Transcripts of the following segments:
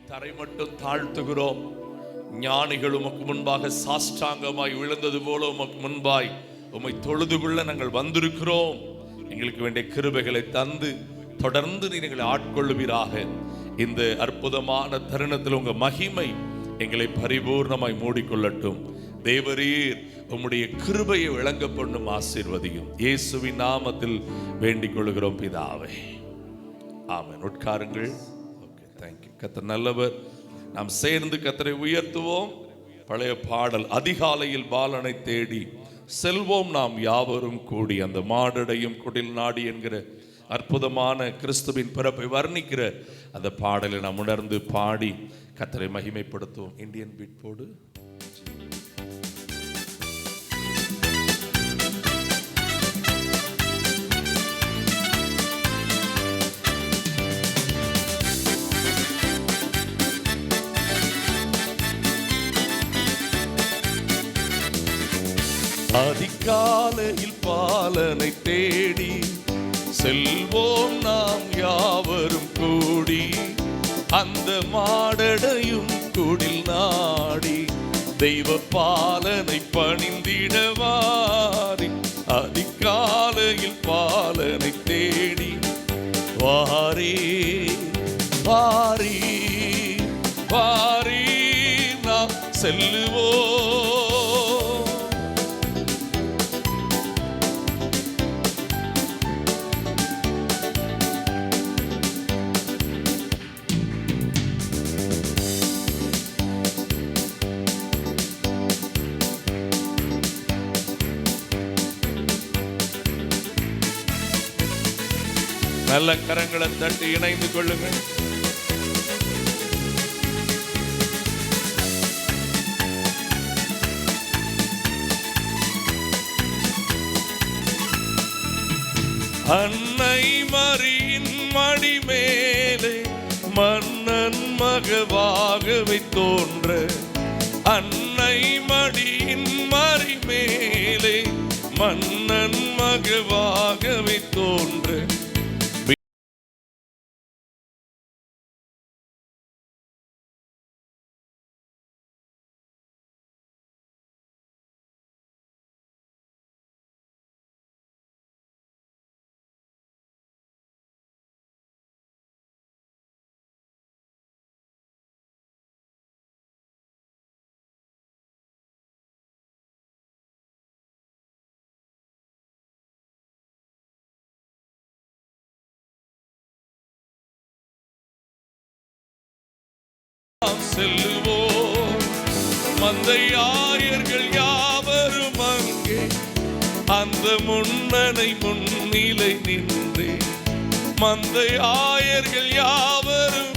தரை மட்டும் தாழ்த்துகிறோம். ஞானிகள் உமக்கு முன்பாக சாஷ்டாங்கமாய் விழுந்தது போல உமக்கு முன்பாய் உம்மை தொழுது கொள்ள நாங்கள் வந்திருக்கிறோம். எங்களுக்கு வேண்டிய கிருபைகளை தந்து தொடர்ந்து நீங்கள் ஆட்கொள்ளுவீராக. இந்த அற்புதமான தருணத்தில் உங்க மகிமை எங்களை பரிபூர்ணமாய் மூடிக்கொள்ளட்டும். தேவரீர் உம்முடைய கிருபையை விளங்க பண்ணும் ஆசீர்வதியும். இயேசுவின் நாமத்தில் வேண்டிக் கொள்கிறோம் பிதாவே, ஆமென். உட்காருங்கள். Okay, thank you. கர்த்தர் நல்லவர். நாம் சேர்ந்து கர்த்தரை உயர்த்துவோம். பழைய பாடல், அதிகாலையில் பாலனை தேடி செல்வோம் நாம் யாவரும் கூடி. அந்த மாடடையும் குடில் நாடி என்கிற அற்புதமான கிறிஸ்துவின் பிறப்பை வர்ணிக்கிற அந்த பாடலை நாம் உணர்ந்து பாடி கர்த்தரை மகிமைப்படுத்துவோம். இந்தியன் பீட் போடு. அதிகாலையில் பாலனை தேடி செல்வோம் நாம் யாவரும் கூடி. அந்த மாடடையும் குடில் நாடி தெய்வ பாலனை பணிந்திடவாரி. அதிகாலையில் பாலனை தேடி வாரி வாரி வாரி நாம் செல்லுவோம். நல்ல கரங்களை தட்டி இணைந்து கொள்ளுங்கள். அன்னை மரியின் மடி மேலே மன்னன் மகவாகவே தோன்ற. அன்னை மடியின் மடி மேலே மன்னன் மகவாகவே தோன்ற. செல்லுவோம். மந்தையாயர்கள் யாவரும் அங்கே அந்த முன்னனை முன்னிலை நின்றே. மந்தையாயர்கள் யாவரும்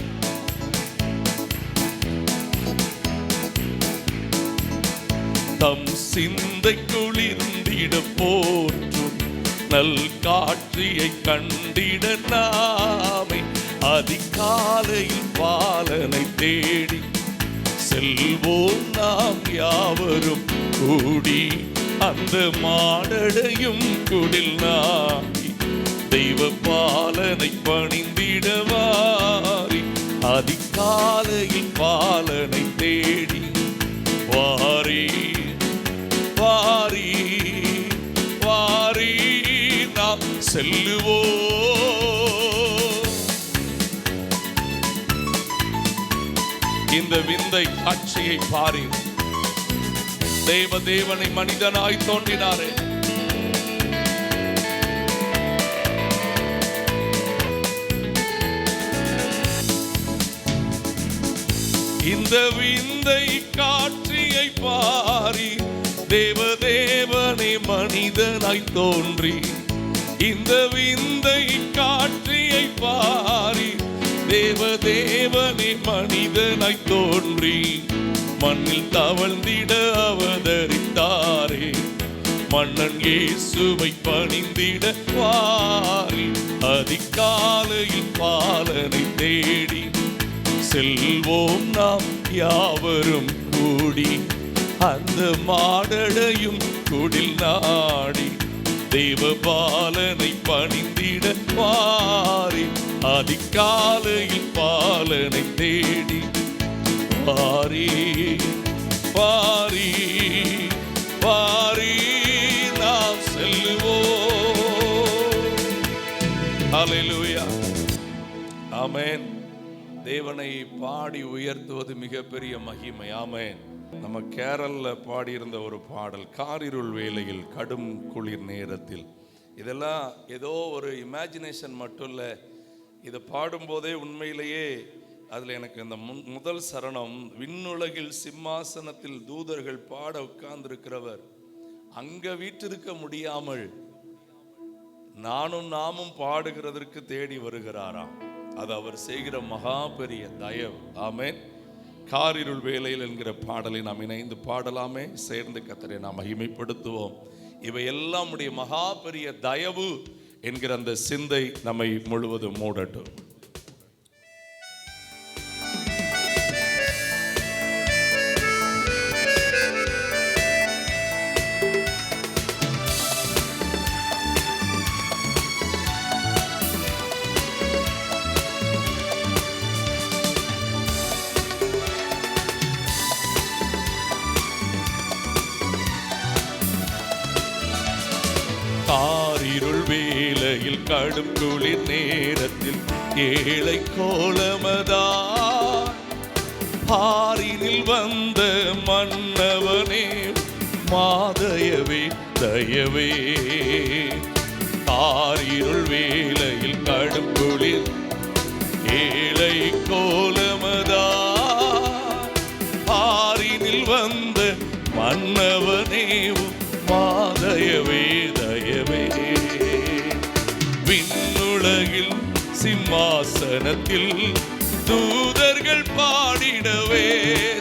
தம் சிந்தை குளிர்ந்திட போற்றும் நல் காட்சியை கண்டிட நாமே அதிகாலையில் பாலனை தேடி செல்வோம் நாம் யாவரும் கூடி. அந்த மாடடையும் குடில் நாடி தெய்வ பாலனை பணிந்திடவாரி. அதிகாலையில் பாலனை தேடி வாரி வாரி வாரி நாம் செல்லுவோம். இந்த விந்தை காட்சியை பாரு. தேவனை மனிதனாய் தோன்றினாரே. இந்த விந்தை காட்சியை பாரி. தேவனை மனிதனாய் தோன்றி. இந்த விந்தை காட்சியை பாரி. தேவனை மனிதனாய் தோன்றி மண்ணில் தவழ்ந்திட அவதரித்தாரே. மன்னன் இயேசுவை பணிந்திட வாரி. அதிகாலையில் பாலனை தேடி செல்வோம் நாம் யாவரும் கூடி. அந்த மாடடையும் குடில் நாடி தெய்வ பாலனை பணிந்திட வாரி. அதிகாலையில் பாலனை தேடி பாரி பாரி பாரி நாம் செல்லுவோம். ஹல்லேலூயா, ஆமென். தேவனை பாடி உயர்த்துவது மிகப்பெரிய மகிமை. ஆமென். நம்ம கேரள பாடியிருந்த ஒரு பாடல், காரிருள் வேளையில் கடும் குளிர் நேரத்தில். இதெல்லாம் ஏதோ ஒரு இமேஜினேஷன் மட்டும் இல்லை, இதை பாடும்போதே உண்மையிலேயே அதில் எனக்கு இந்த முதல் சரணம், விண்ணுலகில் சிம்மாசனத்தில் தூதர்கள் பாட உட்கார்ந்திருக்கிறவர் அங்க வீற்றிருக்க முடியாமல் நாமும் பாடுகிறதற்கு தேடி வருகிறாராம். அது அவர் செய்கிற மகா பெரிய தயவு. ஆமென். காரிருள் வேளையில் என்கிற பாடலை நாம் இணைந்து பாடலாமே, சேர்ந்து கர்த்தரை நாம் மகிமைப்படுத்துவோம். இவையெல்லாம் உடைய மகா பெரிய தயவு என்கிற அந்த சிந்தை நம்மை முழுவதும் மூடட்டும். காரிருள் வேளையில் கடும் குளிர் நேரத்தில் ஏழை கோலமதா பாரினில் வந்த மன்னவனே மாதயவே தயவே. காரிருள் வேளையில் கடும் குளிர் ஏழை கோலமதா பாரினில் வந்த மன்னவனே மாதயவே தயவே. விண்ணுலகில் சிம்மாசனத்தில் தூதர்கள் பாடிடவே,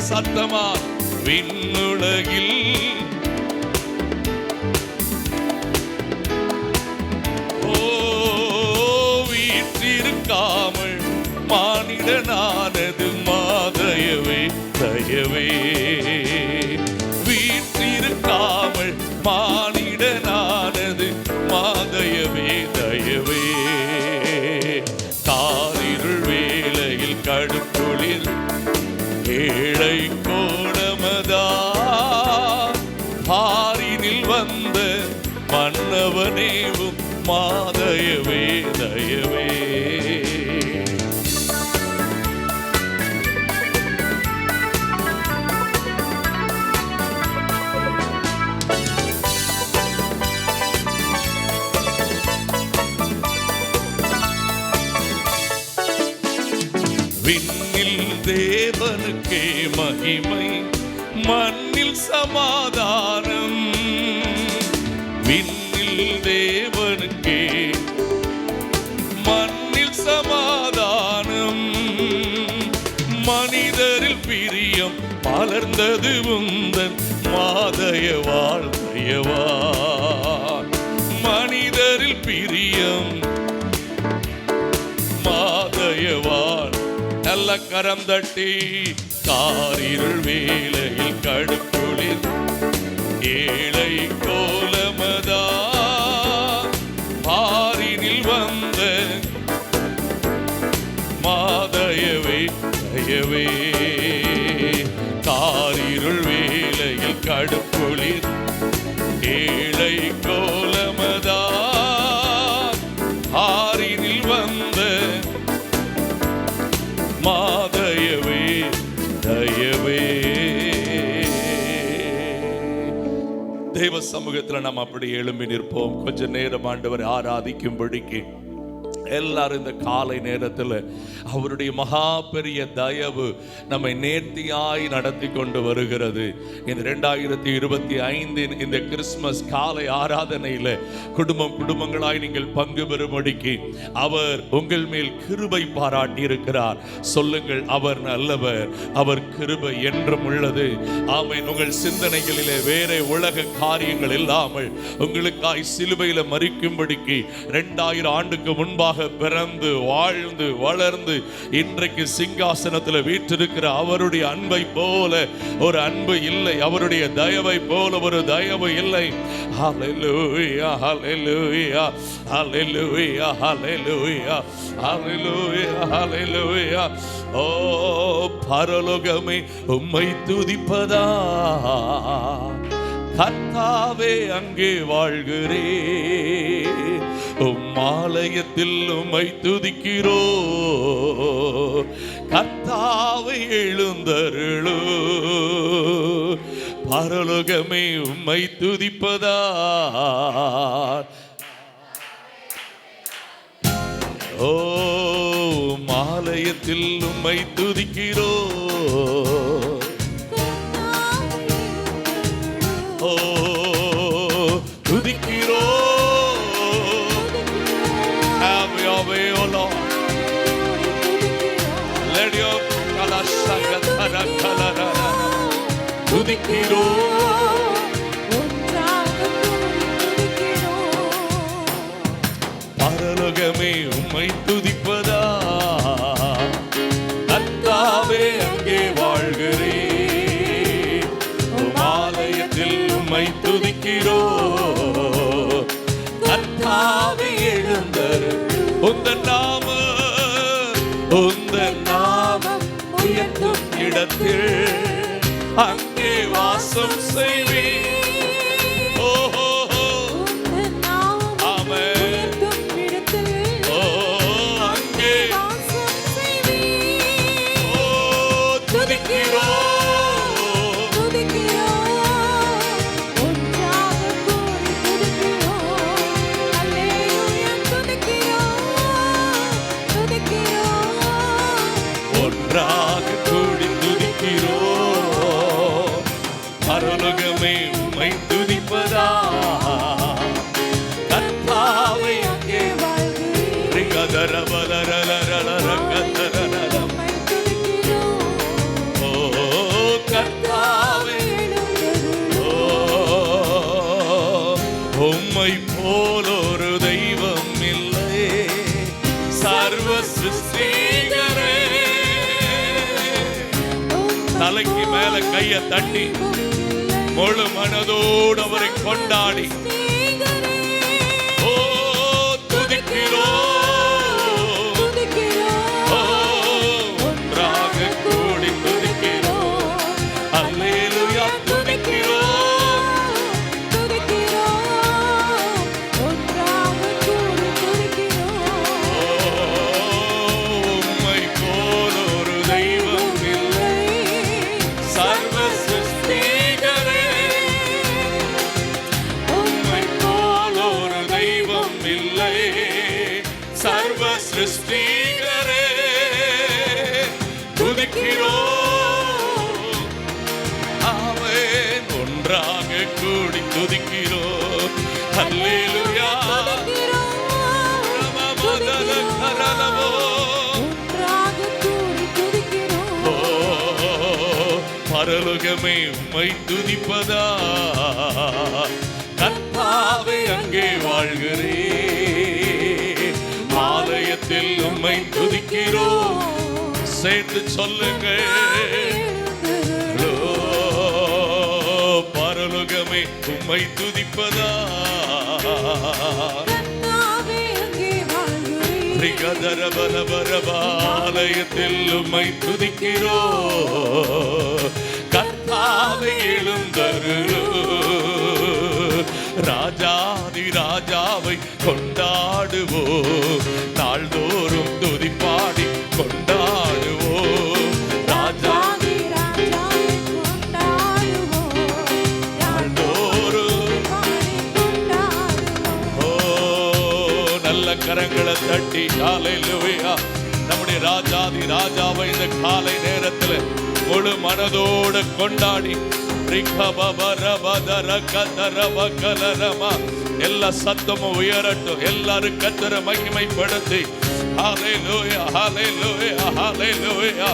சத்தமா விண்ணுலகில் வீற்றிருக்காமல் மானிடனானது மாதயவே தயவே. வீற்றிருக்காமல் மானிடனானது மாதயவே தயவே. காரிருள் வேளையில் கடும் குளிர் ஏழை கோலமதா பாரினில் வந்த மன்னவனேவும் மாதயவே தயவே. விண்ணில் தேவனுக்கே மகிமை, மண்ணில் சமாதானம். விண்ணில் தேவனுக்கே மண்ணில் சமாதானம். மனிதரில் பிரியம் மலர்ந்தது உந்தன் மாதயவாள் தயவாள். மனிதரில் பிரியம் மாதயவாள். நல்ல கரம் தட்டி காரிருள் வேளையில் கடும் குளிர் ஏழை கோலமதா பாரினில் வந்த மாதயவே தயவே. காரிருள் வேளையில் கடும் குளிர் ஏழை கோலமதா பாரினில் வந்த மாதயவே தயவே. தேவ சமூகத்தில் நாம் அப்படி எழும்பி நிற்போம். கொஞ்ச நேரம் ஆண்டவரை ஆராதிக்கும்படிக்கு எல்லாரும் இந்த காலை நேரத்தில் அவருடைய மகா பெரிய தயவு நம்மை நேர்த்தியாய் நடத்தி கொண்டு வருகிறது. இந்த 2025 இந்த கிறிஸ்துமஸ் காலை ஆராதனையில் குடும்பங்களாய் நீங்கள் பங்கு பெறும்படிக்கு அவர் உங்கள் மேல் கிருபை பாராட்டி இருக்கிறார். சொல்லுங்கள், அவர் நல்லவர், அவர் கிருபை என்றும் உள்ளது. ஆமென். உங்கள் சிந்தனைகளிலே வேற உலக காரியங்கள் இல்லாமல் உங்களுக்காய் சிலுவையில் மரிக்கும்படிக்கு 2000 ஆண்டுக்கு முன்பாக பிள்ளைகளாக பிறந்து வாழ்ந்து வளர்ந்து இன்றைக்கு சிங்காசனத்தில் வீற்றிருக்கிற அவருடைய அன்பை போல ஒரு அன்பு இல்லை, அவருடைய தயவை போல ஒரு தயவு இல்லை. ஹல்லேலூயா ஹல்லேலூயா ஹல்லேலூயா ஹல்லேலூயா ஹல்லேலூயா ஹல்லேலூயா. ஓ பரலோகமே உம்மை துதிப்பதா, கர்த்தாவே அங்கே வாழ்கிறே, உம் ஆலயத்தில் உம்மை துதிக்கிறோ, கர்த்தாவை எழுந்தருளோ. பரலோகமே உம்மை துதிப்பதா, ஓ ஆலயத்தில் உம்மை துதிக்கிறோ, ஓ துதிக்கிறோ. Have your way, O Lord. Let your துதிக்கிறோ. பரலோகமே உம்மை துதிப்பதா, கர்த்தாவே அங்கே வாழ்கிறே, உம் ஆலயத்தில் உம்மை துதிக்கிறோ, கர்த்தாவே எழுந்தரு. உந்தன் நாமம் உயர்த்தும் இடத்தில் அங்கே வாசம் செய்வே. ஒன்றாக கூடி துதிக்கிறோ, பரலோகமே உம்மை துதிப்பதா, கர்த்தாவை அங்கே ஓ கர்த்தாவே, உம்மை போல் ஒரு தெய்வம் இல்லை, சர்வ சிருஷ்டிகரே. தலைக்கு மேல கைய தட்டி முழு மனதோடு அவரை கொண்டாடி ஓ துதிக்கிறோ, ஒன்றாக கூடி துதிக்கிறோ. அல்லேலூயா துதிக்கிறோ, உம்மை போல் ஒரு தெய்வம் இல்லை, சர்வ சிருஷ்டிகரே. உம்மை போல் ஒரு தெய்வம் இல்லை, சர்வ சிருஷ்டிகரே. துதிக்கிறோ, ஆமென். ஒன்றாக கூடி துதிக்கிறோ. அல்லேலூயா. பரலோகமே உம்மை துதிப்பதா, கர்த்தாவே அங்கே வாழ்கிறே, ஆலயத்தில் உம்மை துதிக்கிறோ. சேர்ந்து சொல்லுங்கள், பரலோகமே உம்மை துதிப்பதா, ஆலயத்தில் உம்மை துதிக்கிறோ, கர்த்தாவே எழுந்தருளோ. ராஜாதி ராஜாவை கொண்டாடுவோ, நாள்தோறும் துதிப்பாடி கொண்டாடுவோ. ராஜாதி ராஜாவை கொண்டாடுவோ, நாள்தோறும் ஓ நல்ல கரங்களை தட்டி ஹல்லேலூயா. நம்முடைய ராஜாதி ராஜாவை இந்த காலை நேரத்தில் முழு மனதோடு கொண்டாடி எல்லா சத்தமும் உயரட்டும். எல்லாரும் கர்த்தரை மகிமைப்படுத்தி ஹல்லேலூயா ஹல்லேலூயா ஹல்லேலூயா.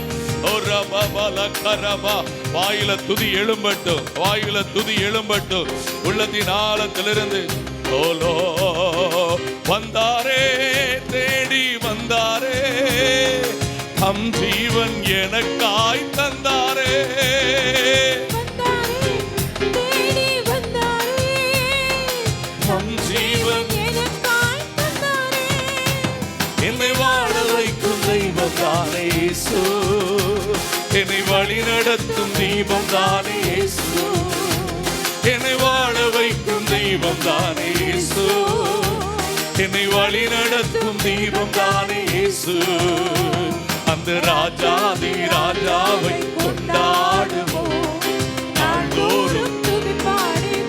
வாயில துதி எழும்பட்டும், வாயில துதி எழும்பட்டும். உள்ளத்தின் ஆழத்திலிருந்து ஓலோ வந்தாரே தேடி வந்தாரே, தம் ஜீவன் எனக்காய் தந்தாரே. தம் ஜீவன் என்னை வாழ வைக்கும் தெய்வம் தானே இயேசு, என்னை வழி நடத்தும் தீபம் தானே இயேசு, என்னை வாழ வைக்கும் தெய்வம் தானே இயேசு, என்னை வழி நடத்தும் தீபம் தானே இயேசு. அந்த ராஜாதி ராஜாவை கொண்டாடுவோம், நாள்தோறும்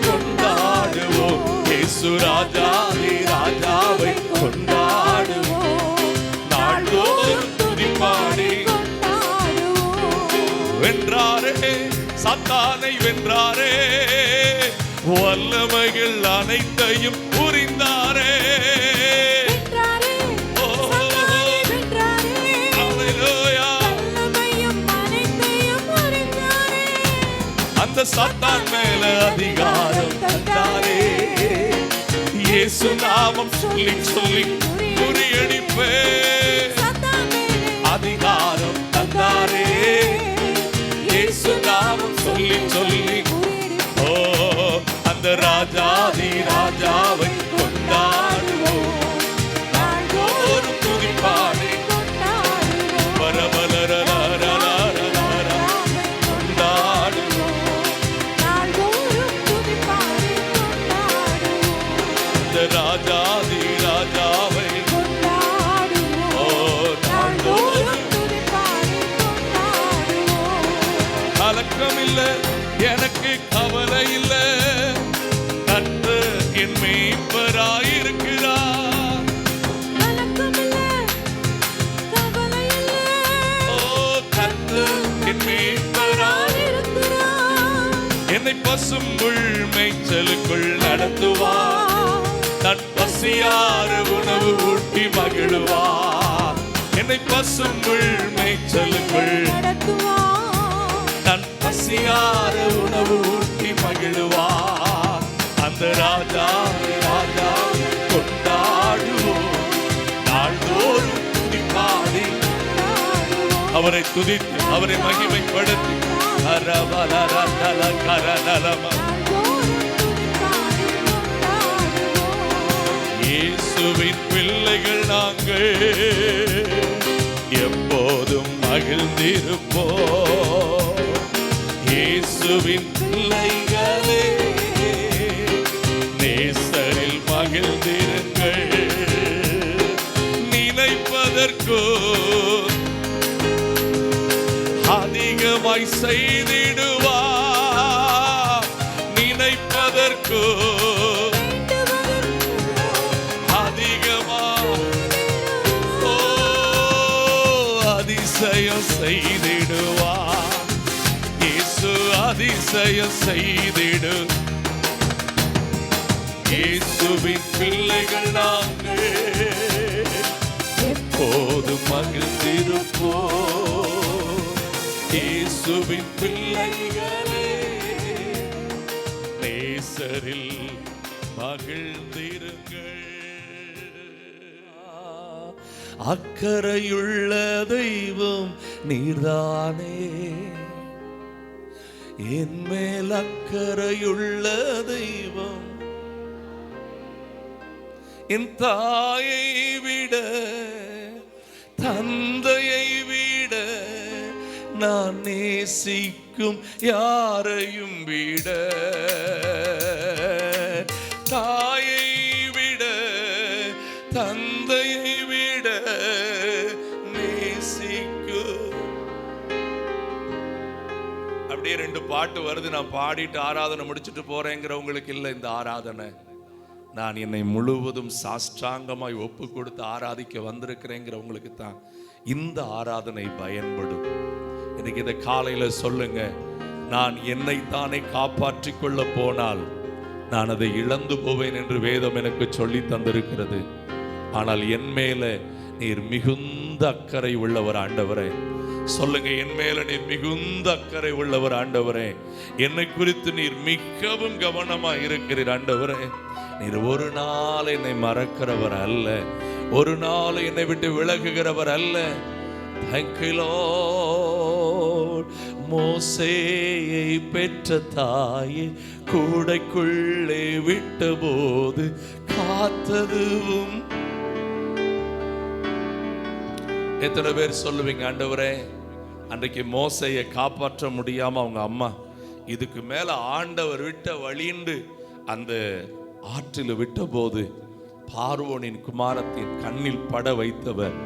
கொண்டாடுவோம். இயேசு ராஜாதி ராஜாவை கொண்டாடுவோம், நாள்தோறும் துதிப்பாடி. வென்றாரே, சாத்தானை வென்றாரே, வல்லமைகள் அனைத்தையும் புரிந்தாரே. அந்த சாத்தான் மேல அதிகாரம் தந்தாரே, இயேசு நாமம் சொல்லி சொல்லி முறியடிப்பே. அதிகாரம் தந்தாரே, இயேசு நாமம் சொல்லி சொல்லி. ஓ, அந்த ராஜாதி ராஜாவை கொண்டாடுவோம், நாள்தோறும் துதிப்பாடி. ராஜாதி ராஜாவை கலக்கம் இல்லை, எனக்கு கவலை இல்லை, கர்த்தர் என் மேய்ப்பராயிருக்கிறார். ஓ, கர்த்தர் என் மேய்ப்பராயிருக்கிறார். என்னை பசும்புல் மேய்ச்சலுக்குள் நடத்துவார், தன் பசியார உணவு ஊட்டி மகிழுவார். என்னை பசும்புல் மேய்ச்சலுக்குள் தன் பசியார உணவு ஊட்டி மகிழுவார். அந்த ராஜா ராஜா கொண்டாடுவோம், நாள்தோறும் துதிப்பாடி. அவரை துதித்து அவரை மகிமைப்படுத்தி இயேசுவின் பிள்ளைகள் நாங்கள் எப்போதும் மகிழ்ந்திருப்போம். இயேசுவின் பிள்ளைகளே, நேசரில் மகிழ்ந்திருங்கள். நினைப்பதற்கோ அதிகமாய் செய்திடுவார், நினைப்பதற்கோ அதிசயம் செய்திடுவார். இயேசு அதிசயம் செய்திடு. இயேசுவின் பிள்ளைகள் நாங்கள் எப்போதும் மகிழ்ந்திருப்போம். இயேசுவின் பிள்ளைகளே, நேசரில் மகிழ்ந்திருங்கள். அக்கறையுள்ள தெய்வம் நீர்தானே, என் மேல் அக்கறையுள்ள தெய்வம். என் தாயை விட தந்தையை விட நான் நேசிக்கும் யாரையும் விட, தாயை விட தந்தையை விட நேசிக்கும். அப்படியே ரெண்டு பாட்டு வருது, நான் பாடிட்டு ஆராதனை முடிச்சுட்டு போறேங்கிறவங்களுக்கு இல்லை இந்த ஆராதனை. நான் என்னை முழுவதும் சாஷ்டாங்கமாய் ஒப்பு கொடுத்து ஆராதிக்க வந்திருக்கிறேங்கிறவங்களுக்கு தான் இந்த ஆராதனை பயன்படும். இன்னைக்கு இந்த காலையில சொல்லுங்க, நான் என்னைத்தானே காப்பாற்றிக் கொள்ள போனால் நான் அதை இழந்து போவேன் என்று வேதம் எனக்கு சொல்லி தந்திருக்கிறது. ஆனால் என் மேல நீர் மிகுந்த அக்கறை உள்ளவர் ஆண்டவரே. சொல்லுங்க, என் மேல நீர் மிகுந்த அக்கறை உள்ளவர் ஆண்டவரே. என்னை குறித்து நீர் மிகவும் கவனமா இருக்கிறீர் ஆண்டவரே. நீர் ஒரு நாள் என்னை மறக்கிறவர் அல்ல. ஒரு நாள் என்னை விட்டு விலகுகிறவர் அல்ல. Thank you Lord. மோசேயை பெற்ற தாயே கூடைக்குள்ளே விட்டபோது காத்ததுவும். எத்தனை பேர் சொல்லுவீங்க, ஆண்டவரே அன்றைக்கு மோசேயை காப்பாற்ற முடியாம அவங்க அம்மா இதுக்கு மேல ஆண்டவர் விட்ட வழிண்டு அந்த ஆற்றில் விட்ட போது பார்வோனின் குமாரத்தின் கண்ணில் பட வைத்தவர்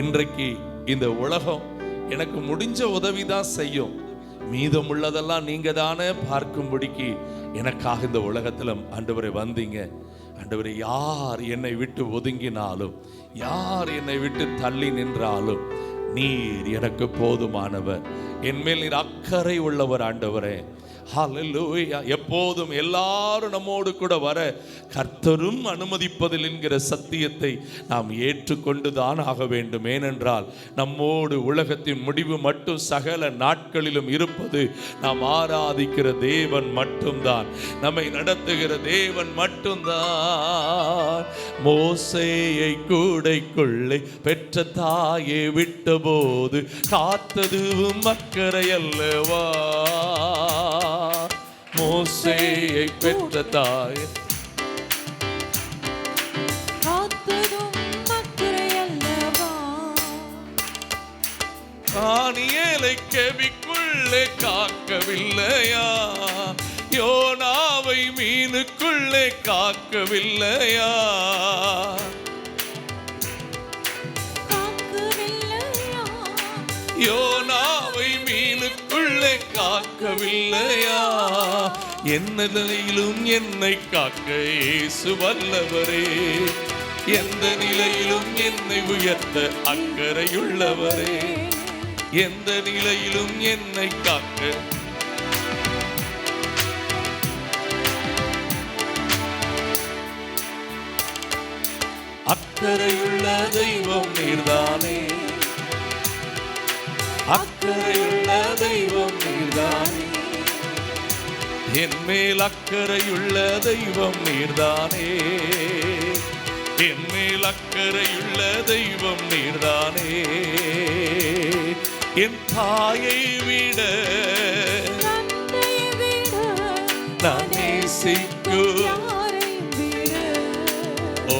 இன்றைக்கு இந்த உலகம் எனக்கு முடிஞ்ச உதவிதான் செய்யும், மீதம் உள்ளதெல்லாம் நீங்க தானே பார்க்கும்படிக்கு எனக்காக இந்த உலகத்துல ஆண்டவரை வந்தீங்க. ஆண்டவரே, யார் என்னை விட்டு ஒதுங்கினாலும், யார் என்னை விட்டு தள்ளி நின்றாலும் நீர் எனக்கு போதுமானவர். என் மேல் நீர் அக்கறை உள்ளவர் ஆண்டவரே. ஹல்லேலூயா. எப்போதும் எல்லாரும் நம்மோடு கூட வர கர்த்தரும் அனுமதிப்பதில் என்கிற சத்தியத்தை நாம் ஏற்றுக்கொண்டுதான் ஆக வேண்டும். ஏனென்றால் நம்மோடு உலகத்தின் முடிவு மட்டும் சகல நாட்களிலும் இருப்பது நாம் ஆராதிக்கிற தேவன் மட்டும்தான், நம்மை நடத்துகிற தேவன் மட்டும்தான். மோசேயை கூடைக்குள்ளே பெற்ற தாயை விட்டபோது காத்ததுவும் அக்கறை அல்லவா. மோசேயை பெற்ற தாய் காத்ததும் அக்கறை அல்லவா. தானியேலை கெபிக்குள்ளே காக்கவில்லையா, யோனாவை மீனுக்குள்ளே காக்கவில்லையா. யோனாவை மீனுக்குள்ளே காக்கவில்லையா. என்ன நிலையிலும் என்னை காக்க இயேசு வல்லவரே, எந்த நிலையிலும் என்னை உயர்த்த அக்கறையுள்ளவரே, எந்த நிலையிலும் என்னை காக்க. அக்கறையுள்ள தெய்வம் நீர்தானே, அக்கறையுள்ள தெய்வம் நீர்தானே, என் மேல் அக்கறையுள்ள தெய்வம் நீர்தானே, என் மேல் அக்கறையுள்ள தெய்வம் நீர்தானே. என் தாயை விட நான் நேசிக்கும், ஓ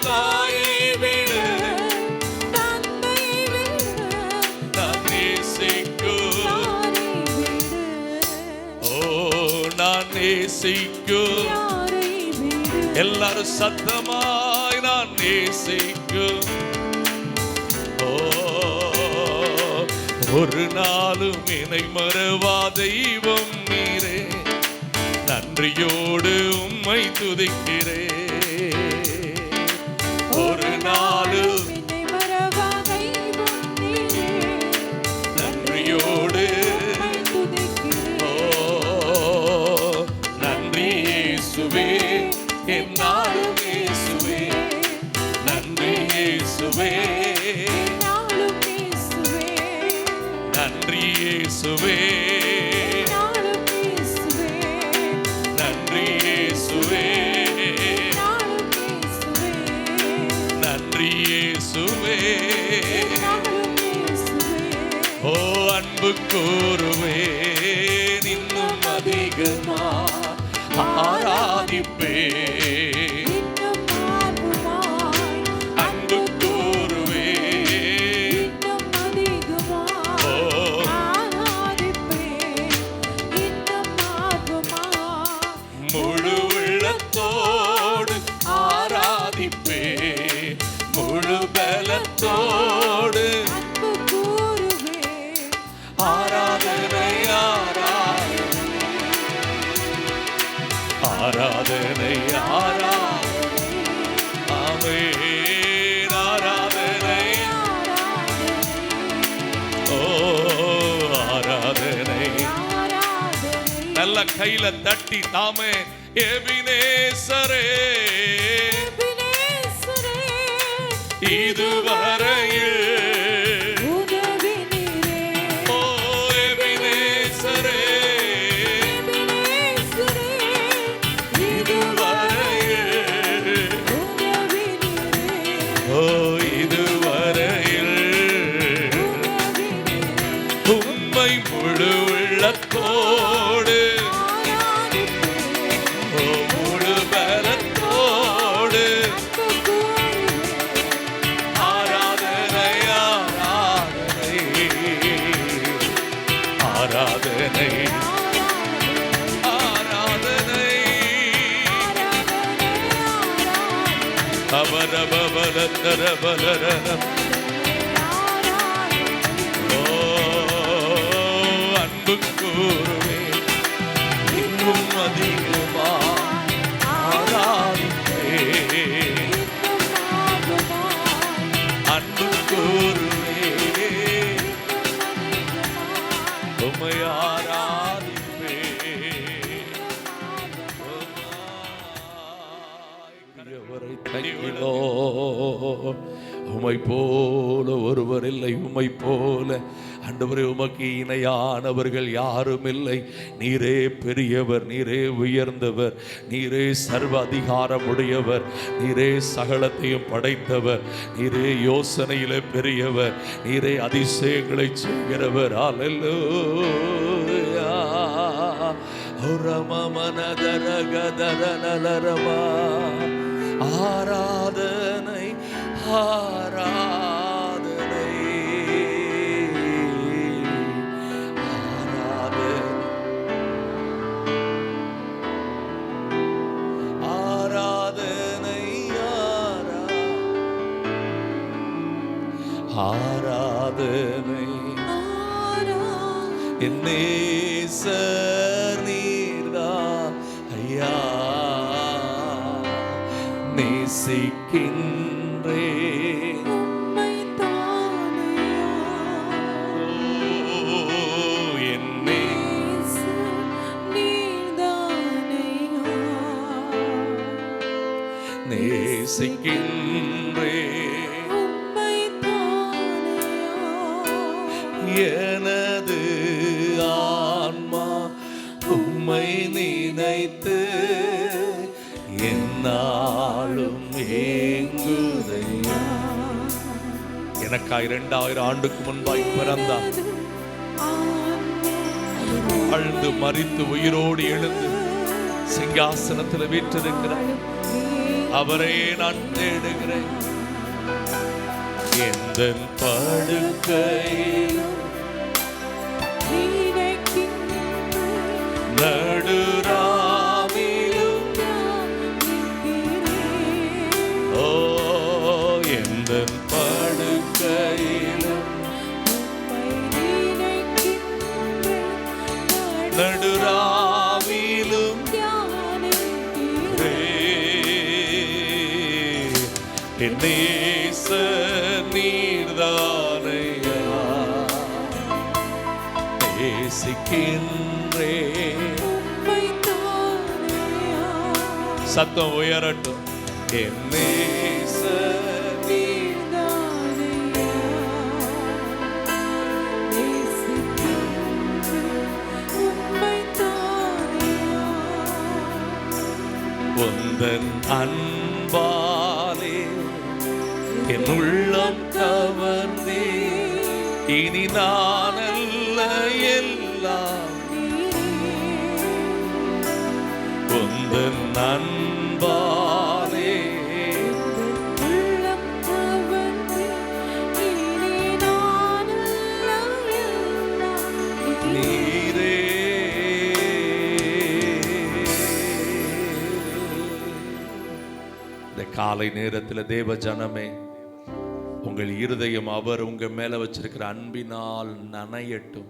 தாயை விட நான் நேசிக்கும், ஓ நான் நேசிக்கும். எல்லாரும் சத்தமாய் நான் நேசிக்கும். ஓ ஒரு நாளும் என்னை மறவா தெய்வம் நீரே, நன்றியோடு உம்மை துதிக்கிறே. ஒரு நாளும் என்னை மறவா தெய்வம் நீரே, நன்றியோடு துதிக்கிறே. ஓ நன்றி இயேசுவே, என்னாலும் இயேசுவே, நன்றி இயேசுவே, நன்றி இயேசுவே, நன்றி இயேசுவே, நன்றி இயேசுவே. ஓ அன்பு கூறுவேன் இன்னும் அதிகமா ஆராதிப்பே, அன்பு கூறுவே முழு உள்ளத்தோடு ஆராதிப்பே, முழு பலத்தோடு ஆராதனை ஆராதனை ஆராதனை ஆமென் ஆராதனை. ஓ ஆராதனை. நல்ல கையில தட்டி தாமே எபினேசரே, இதுவரையில் உம்மை முழு உள்ளத்தோடு முழு பலத்தோடு ஆராதனை ஆராதனை ஆராதனை அவரபலரபலரம் அன்பு கூறுவே இன்னும் அதிகமா ஆராதிப்பே அன்பு கூறுவே உம்மை ஆராதிப்பே உம்மை போல ஒருவர் இல்லை, உம்மை போல ஆண்டவரே உமக்கு இணையானவர்கள் யாரும் இல்லை. நீரே பெரியவர், நீரே உயர்ந்தவர், நீரே சர்வ அதிகாரம் உடையவர், நீரே சகலத்தையும் படைத்தவர், நீரே யோசனையிலே பெரியவர், நீரே அதிசயங்களை செய்கிறவர். அல்லேலூயா ரமமனதரகதரனலரமா ஆராதனை ஆராதனை ஆராதனை ஆராதனை என் நேசர் நீர்தான் ஐயா நேசிக்கின்றே நேசிக்கின்றே எனது ஆன்மா உம்மை நினைத்து என்னாலும் ஏங்குதையா. எனக்காய் 2000 ஆண்டுக்கு முன்பாய் பிறந்தார், வாழ்ந்து மரித்து உயிரோடு எழுந்து சிங்காசனத்தில் வீற்றிருக்கிறார். அவரை நான் தேடுகிறேன். எந்த படுக்கையில் நடுராவிலும் ஓ எந்த படுக்கையிலும் நடுராவிலும் என் நேசர் நீர்தானையா நேசிக்கின்றே. சத்தம் உயரட்டும். என் நேசர் நீர்தானையா உந்தன் அன்பாலே என் உள்ளம் கவர்ந்தே இனி நான் அல்ல எல்லாம் உந்தன் அன்பாலே உள்ளம் கவர்ந்தே இனி நான் அல்ல எல்லாம் நீரே. இந்த காலை நேரத்தில் தேவ ஜனமே, உங்கள் இருதயம் அவர் உங்க மேல வச்சிருக்கிற அன்பினால் நனையட்டும்.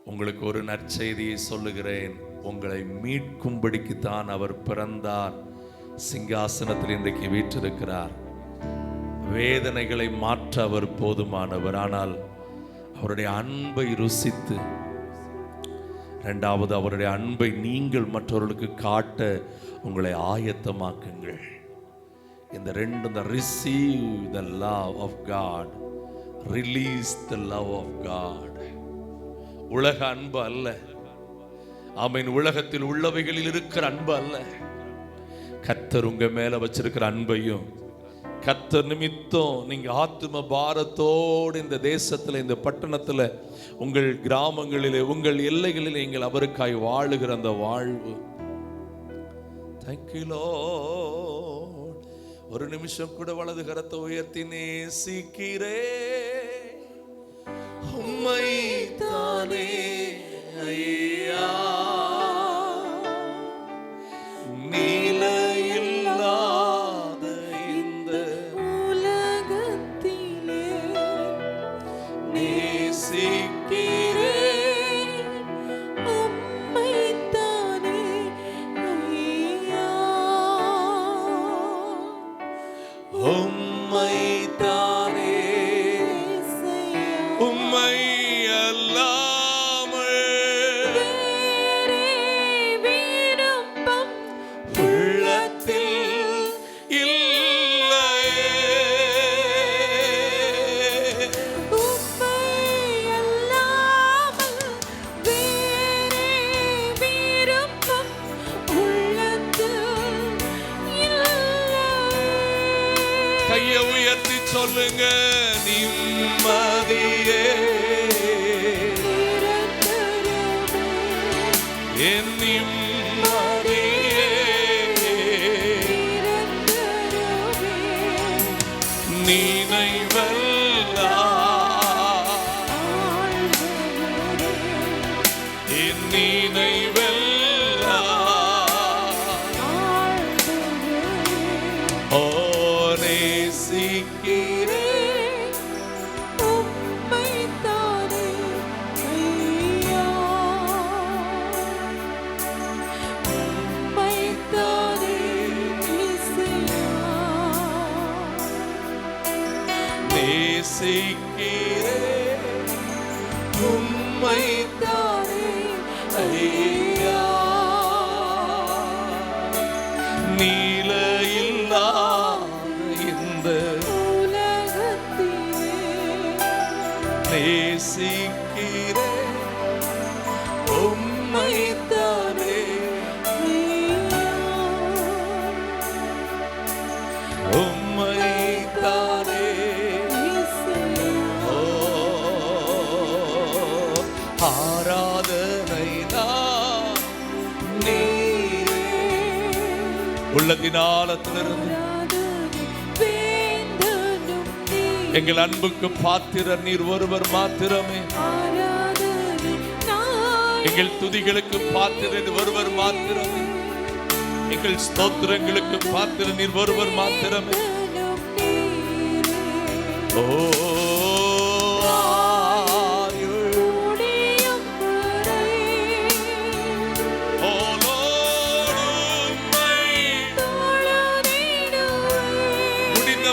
உங்களுக்கு ஒரு நற்செய்தியை சொல்லுகிறேன். உங்களை மீட்கும்படிக்குத்தான் அவர் பிறந்தார். சிங்காசனத்தில் இன்றைக்கு வீற்றிருக்கிறார். வேதனைகளை மாற்ற அவர் போதுமானவர். ஆனால் அவருடைய அன்பை ருசித்து, இரண்டாவது அவருடைய அன்பை நீங்கள் மற்றவர்களுக்கு காட்ட உங்களை ஆயத்தமாக்குங்கள். இந்த ரெண்டும், receive the love of God, release the love of God. உலக அன்பு அல்ல, ஆமென். உலகத்தில் உள்ளவைகளில் இருக்கிற அன்பு அல்ல. கர்த்தர் உங்க மேல வச்சிருக்கிற அன்பையும் கர்த்தர் நிமித்தம் நீங்க ஆத்தும பாரத்தோடு இந்த தேசத்துல, இந்த பட்டணத்துல, உங்கள் கிராமங்களிலே, உங்கள் எல்லைகளிலே நீங்கள் அவருக்காய் வாழுகிற அந்த வாழ்வு. Thank you Lord. ஒரு நிமிஷம் கூட வலது கரத்தை உயர்த்தி நேசிக்கிறே உம்மை தானே ஐயா, நீல இல்லாத இந்த உலகத்திலே நேசிக்கிறே உம்மை தானே ஐயா, உம்மை தானே உம்மை கையை உயர்த்தி சொல்லுங்க, நிம்மதியே என் நிம்மதியே, நினைவெல்லாம் என் நினைவெல்லாம் நேசிக்கிறே உம்மை தானே ஐயா, உம்மை தானே இயேசுவா, நேசிக்கிறே உம்மை தானே ஐயா, நீல இல்லா நேசிக்கிறே உம்மை தானே உம்மை தானே ஆராதனை தான் நீரே, உள்ளத்தினாலத்திலிருந்து எங்கள் அன்புக்கு பாத்திரர் நீர் ஒருவர் மாத்திரமே, எங்கள் துதிகளுக்கு பாத்திரர் ஒருவர் மாத்திரமே, எங்கள் ஸ்தோத்திரங்களுக்கு பாத்திரர் நீர் ஒருவர் மாத்திரமே. ஓ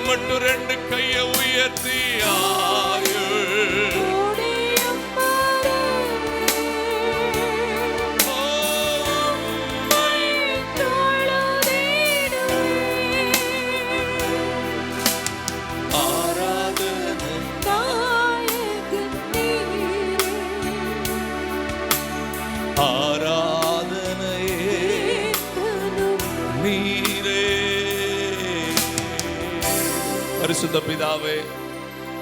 மட்டும் ரெண்டு கையை உயர்த்தி பரிசுத்த பிதாவே,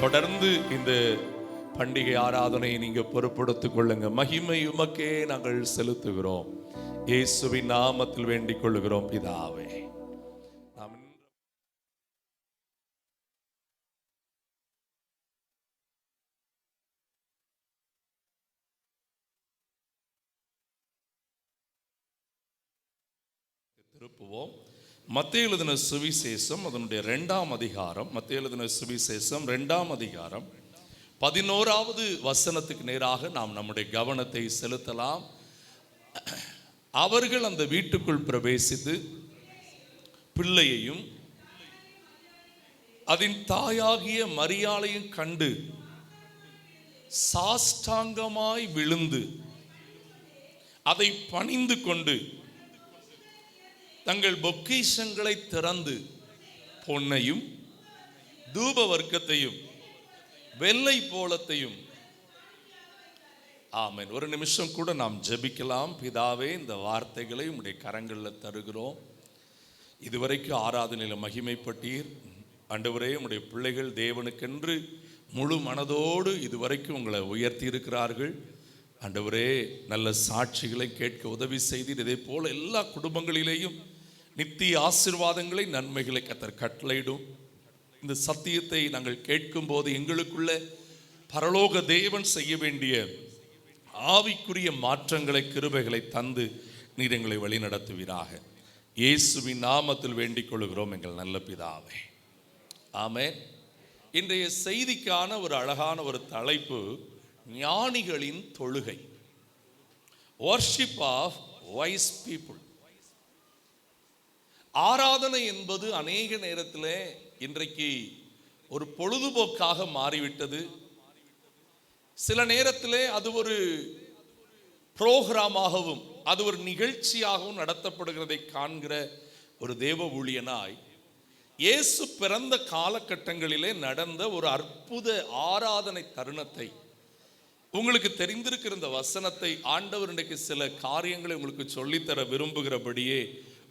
தொடர்ந்து இந்த பண்டிகை ஆராதனை நீங்க பொறுப்படுத்திக் கொள்ளுங்க. மகிமை உமக்கே நாங்கள் செலுத்துகிறோம். இயேசுவின் நாமத்தில் வேண்டிக் கொள்ளுகிறோம் பிதாவே. திருப்புவோம். மத்தேயு எழுதின சுவிசேஷம் அதனுடைய 2ஆம் அதிகாரம், மத்தேயு எழுதின சுவிசேஷம் 2ஆம் அதிகாரம் 11வது வசனத்துக்கு நேராக நாம் நம்முடைய கவனத்தை செலுத்தலாம். அவர்கள் அந்த வீட்டுக்குள் பிரவேசித்து பிள்ளையையும் அதன் தாயாகிய மரியாளையும் கண்டு சாஷ்டாங்கமாய் விழுந்து அதை பணிந்து கொண்டு தங்கள் பொக்கிஷங்களை திறந்து பொன்னையும் தூப வர்க்கத்தையும் வெள்ளை போலத்தையும். ஆமென். ஒரு நிமிஷம் கூட நாம் ஜெபிக்கலாம். பிதாவே, இந்த வார்த்தைகளை உம்முடைய கரங்களில் தருகிறோம். இதுவரைக்கும் ஆராதனையில் மகிமைப்பட்டீர். ஆண்டவரே, உம்முடைய பிள்ளைகள் தேவனுக்கென்று முழு மனதோடு இதுவரைக்கும் உங்களை உயர்த்தி இருக்கிறார்கள். ஆண்டவரே, நல்ல சாட்சிகளை கேட்க உதவி செய்தீர். இதே போல எல்லா குடும்பங்களிலேயும் நித்திய ஆசீர்வாதங்களை, நன்மைகளை கர்த்தர் கட்டளையிடும். இந்த சத்தியத்தை நாங்கள் கேட்கும் போது எங்களுக்குள்ள பரலோக தேவன் செய்ய வேண்டிய ஆவிக்குரிய மாற்றங்களை, கிருபைகளை தந்து நீர் எங்களை வழி நடத்துவீராக. இயேசுவின் நாமத்தில் வேண்டிக் கொள்கிறோம் எங்கள் நல்ல பிதாவே, ஆமென். இன்றைய செய்திக்கான ஒரு அழகான ஒரு தலைப்பு, ஞானிகளின் தொழுகை, worship of wise people. ஆராதனை என்பது அநேக நேரத்தில் இன்றைக்கு ஒரு பொழுதுபோக்காக மாறிவிட்டது. சில நேரத்தில் அது ஒரு புரோகிராமாகவும் அது ஒரு நிகழ்ச்சியாகவும் நடத்தப்படுகிறதை காண்கிற ஒரு தேவ ஊழியனாய், இயேசு பிறந்த காலகட்டங்களிலே நடந்த ஒரு அற்புத ஆராதனை தருணத்தை, உங்களுக்கு தெரிந்திருக்கிற இந்த வசனத்தை ஆண்டவர் இன்றைக்கு சில காரியங்களை உங்களுக்கு சொல்லித்தர விரும்புகிறபடியே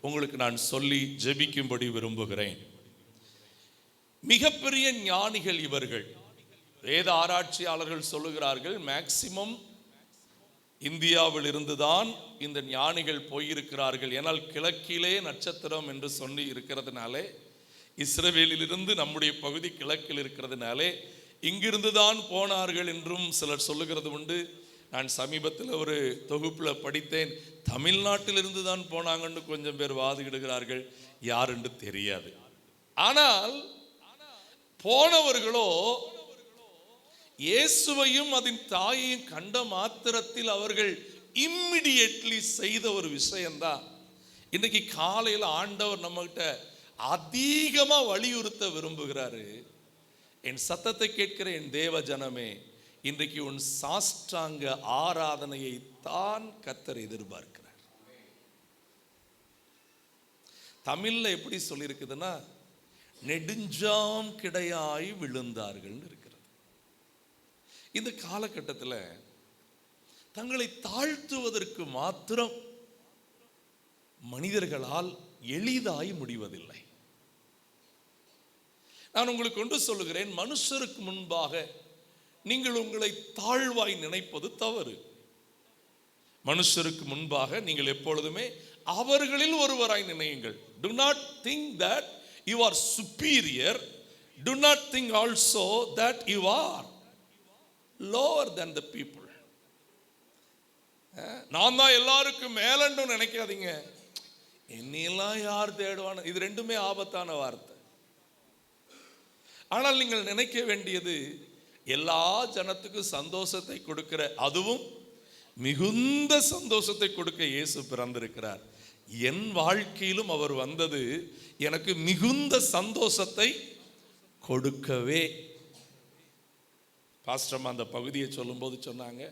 உங்களுக்கு நான் சொல்லி ஜெபிக்கும்படி விரும்புகிறேன். மிகப்பெரிய ஞானிகள் இவர்கள். வேத ஆராய்ச்சியாளர்கள் சொல்லுகிறார்கள், மேக்சிமம் இந்தியாவில் இருந்துதான் இந்த ஞானிகள் போயிருக்கிறார்கள். ஏனால் கிழக்கிலே நட்சத்திரம் என்று சொல்லி இருக்கிறதுனாலே, இஸ்ரவேலிலிருந்து நம்முடைய பகுதி கிழக்கில் இருக்கிறதுனாலே இங்கிருந்து தான் போனார்கள் என்றும் சிலர் சொல்லுகிறது உண்டு. நான் சமீபத்தில் ஒரு தொகுப்பில் படித்தேன், தமிழ்நாட்டிலிருந்து தான் போனாங்கன்னு கொஞ்சம் பேர் வாதிடுகிறார்கள். யார் என்று தெரியாது. ஆனால் போனவர்களோ இயேசுவையும் அதன் தாயையும் கண்ட மாத்திரத்தில் அவர்கள் இம்மிடியேட்லி செய்த ஒரு விஷயம்தான் இன்னைக்கு காலையில் ஆண்டவர் நம்மகிட்ட அதிகமாக வலியுறுத்த விரும்புகிறாரு. என் சத்தத்தை கேட்கிற என் தேவ ஜனமே, இன்றைக்கு உன் சாஷ்டாங்க ஆராதனையை தான் கர்த்தர் எதிர்பார்க்கிறார். தமிழ்ல எப்படி சொல்லியிருக்குதுன்னா, நெடுஞ்சாம் கிடையாய் விழுந்தார்கள் இருக்கிறது. இந்த காலகட்டத்தில் தங்களை தாழ்த்துவதற்கு மாத்திரம் மனிதர்களால் எளிதாய் முடிவதில்லை. நான் உங்களுக்கு கொண்டு சொல்லுகிறேன், மனுஷருக்கு முன்பாக நீங்கள் உங்களை தாழ்வாய் நினைப்பது தவறு. மனுஷருக்கு முன்பாக நீங்கள் எப்பொழுதுமே அவர்களில் ஒருவராய் நினையுங்கள். Do not think that you are superior. Do not think also that you are lower than the people. நான் தான் எல்லாருக்கும் மேலன்னு நினைக்காதீங்க. என்னையெல்லாம் யார் தேடுவான, இது ரெண்டுமே ஆபத்தான வார்த்தை. ஆனால் நீங்கள் நினைக்க வேண்டியது, எல்லா ஜனத்துக்கும் சந்தோஷத்தை கொடுக்கிற, அதுவும் மிகுந்த சந்தோஷத்தை கொடுக்க இயேசு பிறந்திருக்கிறார். என் வாழ்க்கையிலும் அவர் வந்தது எனக்கு மிகுந்த சந்தோஷத்தை கொடுக்கவே. பாஸ்டர் அந்த பகுதியை சொல்லும்போது சொன்னாங்க,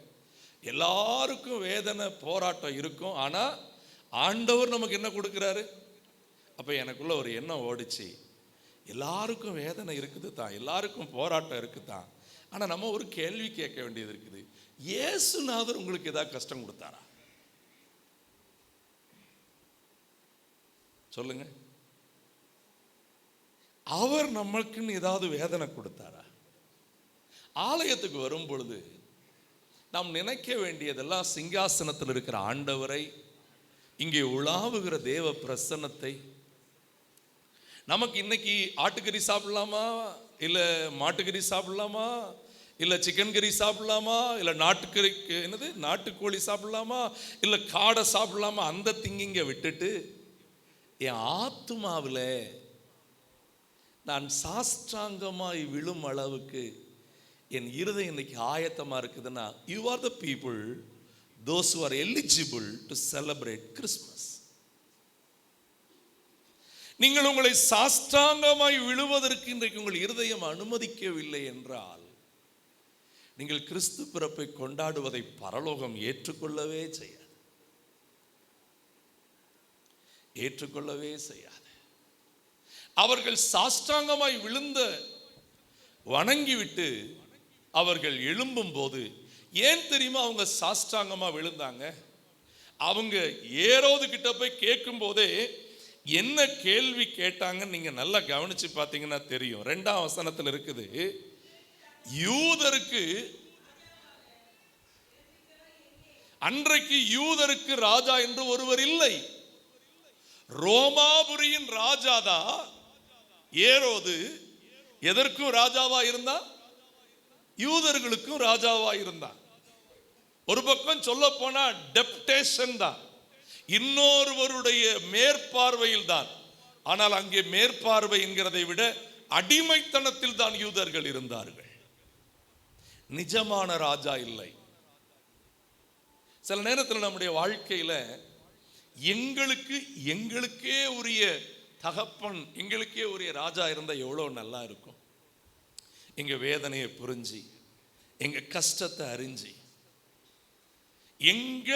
எல்லாருக்கும் வேதனை போராட்டம் இருக்கும், ஆனால் ஆண்டவர் நமக்கு என்ன கொடுக்குறாரு. அப்போ எனக்குள்ள ஒரு எண்ணம் ஓடிச்சு, எல்லாருக்கும் வேதனை இருக்குது தான், எல்லாருக்கும் போராட்டம் இருக்குது தான், ஆனால் நம்ம ஒரு கேள்வி கேட்க வேண்டியது இருக்குது, இயேசுநாதர் உங்களுக்கு ஏதாவது கஷ்டம் கொடுத்தாரா? சொல்லுங்க. அவர் நம்மளுக்குன்னு ஏதாவது வேதனை கொடுத்தாரா? ஆலயத்துக்கு வரும் பொழுது நாம் நினைக்க வேண்டியதெல்லாம் சிங்காசனத்தில் இருக்கிற ஆண்டவரை, இங்கே உலாவுகிற தேவ பிரசன்னத்தை. நமக்கு இன்னைக்கு ஆட்டுக்கறி சாப்பிடலாமா, இல்லை மாட்டுக்கறி சாப்பிடலாமா, இல்லை சிக்கன் கறி சாப்பிடலாமா, இல்லை நாட்டுக்கறி என்னது நாட்டுக்கோழி சாப்பிடலாமா, இல்லை காடை சாப்பிடலாமா, அந்த திங்கிங்க விட்டுட்டு என் ஆத்துமாவில் நான் சாஷ்டாங்கமாய் விழும் அளவுக்கு என் இருதயம் இன்னைக்கு ஆயத்தமாக இருக்குதுன்னா, you are the people, those who are eligible to celebrate Christmas. நீங்கள் உங்களை சாஷ்டாங்கமாய் விழுவதற்கு இன்றைக்கு உங்கள் இருதயம் அனுமதிக்கவில்லை என்றால், நீங்கள் கிறிஸ்து பிறப்பை கொண்டாடுவதை பரலோகம் ஏற்றுக்கொள்ளவே செய்யாது, ஏற்றுக்கொள்ளவே செய்யாது. அவர்கள் சாஷ்டாங்கமாய் விழுந்த வணங்கிவிட்டு அவர்கள் எழும்பும் போது, ஏன் தெரியுமா அவங்க சாஷ்டாங்கமா விழுந்தாங்க? அவங்க ஏரோது கிட்ட போய் கேட்கும் போதே, என்ன கேள்வி கேட்டாங்கன்னு நீங்க நல்லா கவனிச்சு பார்த்தீங்கன்னா தெரியும். 2ஆம் வசனத்தில் இருக்குது, யூதருக்கு அன்றைக்கு யூதருக்கு ராஜா என்று ஒருவர் இல்லை. ரோமாபுரியின் ராஜாதான் ஏரோது. எதற்கும் ராஜாவா இருந்தா, யூதர்களுக்கும் ராஜாவா இருந்தான். ஒரு பக்கம் சொல்ல போனா டெப்டேஷன் தான், இன்னொருவருடைய மேற்பார்வையில் தான். ஆனால் அங்கே மேற்பார்வை என்கிறதை விட அடிமைத்தனத்தில் தான் யூதர்கள் இருந்தார்கள். நிஜமான ராஜா இல்லை. சில நேரத்தில் நம்முடைய வாழ்க்கையில எங்களுக்கே உரிய தகப்பன், எங்களுக்கே உரிய ராஜா இருந்தா எவ்வளவு நல்லா இருக்கும். எங்க வேதனையை புரிஞ்சு, எங்க கஷ்டத்தை அறிஞ்சு, எங்க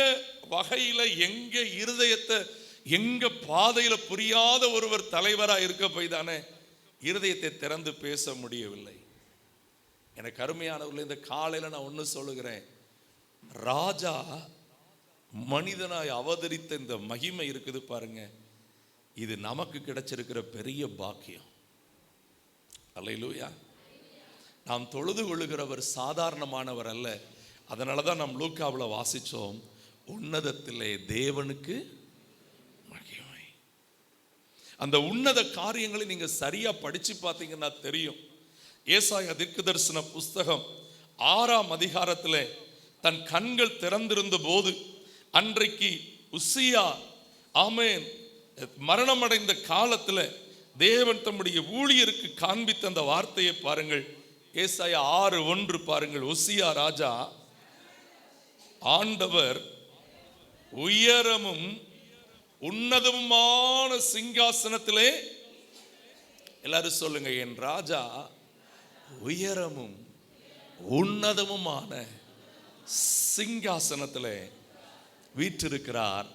வகையில, எங்க இருதயத்தை, எங்க பாதையில புரியாத ஒருவர் தலைவரா இருக்க போய் தானே இருதயத்தை திறந்து பேச முடியவில்லை. எனக்கு அருமையானவர்கள், இந்த காலையில நான் ஒன்று சொல்லுகிறேன். ராஜா மனிதனாய் அவதரித்த இந்த மகிமை இருக்குது பாருங்க, இது நமக்கு கிடைச்சிருக்கிற பெரிய பாக்கியம். அல்லேலூயா. நாம் தொழுது கொள்ளுகிறவர் சாதாரணமானவர் அல்ல. அதனாலதான் நாம் லூக்காவில் வாசிச்சோம், உன்னதத்திலே தேவனுக்கு மகிமை. அந்த உன்னத காரியங்களை நீங்க சரியா படிச்சு பார்த்தீங்கன்னா தெரியும். ஏசாயா தீர்க்கதரிசன புஸ்தகம் 6ஆம் அதிகாரத்தில் தன் கண்கள் திறந்திருந்த போது, அன்றைக்கு உசியா ஆமென் மரணமடைந்த காலத்தில் தேவன் தம்முடைய ஊழியருக்கு காண்பித்த அந்த வார்த்தையை பாருங்கள். ஏசாயா 6:1 பாருங்கள். உசியா ராஜா, ஆண்டவர் உயரமும் உன்னதமுமான சிங்காசனத்திலே, எல்லாரும் சொல்லுங்க, என் ராஜா உயரமும் உன்னதமுமான சிங்காசனத்திலே வீற்றிருக்கிறார்.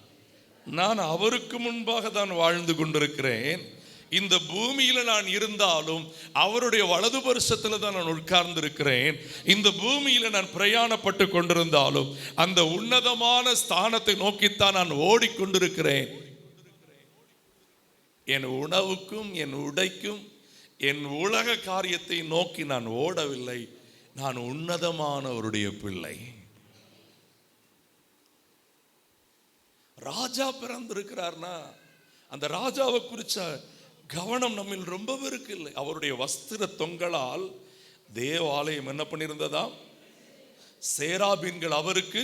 நான் அவருக்கு முன்பாக தான் வாழ்ந்து கொண்டிருக்கிறேன். இந்த பூமியில நான் இருந்தாலும் அவருடைய வலது பரிசத்தில் தான் நான் உட்கார்ந்து இருக்கிறேன். இந்த பூமியில நான் பிரயாணப்பட்டு கொண்டிருந்தாலும் அந்த உன்னதமான ஸ்தானத்தை நோக்கித்தான் நான் ஓடிக்கொண்டிருக்கிறேன். என் உணவுக்கும் என் உடைக்கும் என் உலக காரியத்தை நோக்கி நான் ஓடவில்லை. நான் உன்னதமானவருடைய பிள்ளை. ராஜா பிறந்திருக்கிறார்னா அந்த ராஜாவை குறிச்ச கவனம் நம்மில் ரொம்ப இருக்கு. இல்லை, அவருடைய வஸ்திர தொங்கலால் தேவாலயம் என்ன பண்ணியிருந்ததாம்? சேராபீன்கள் அவருக்கு,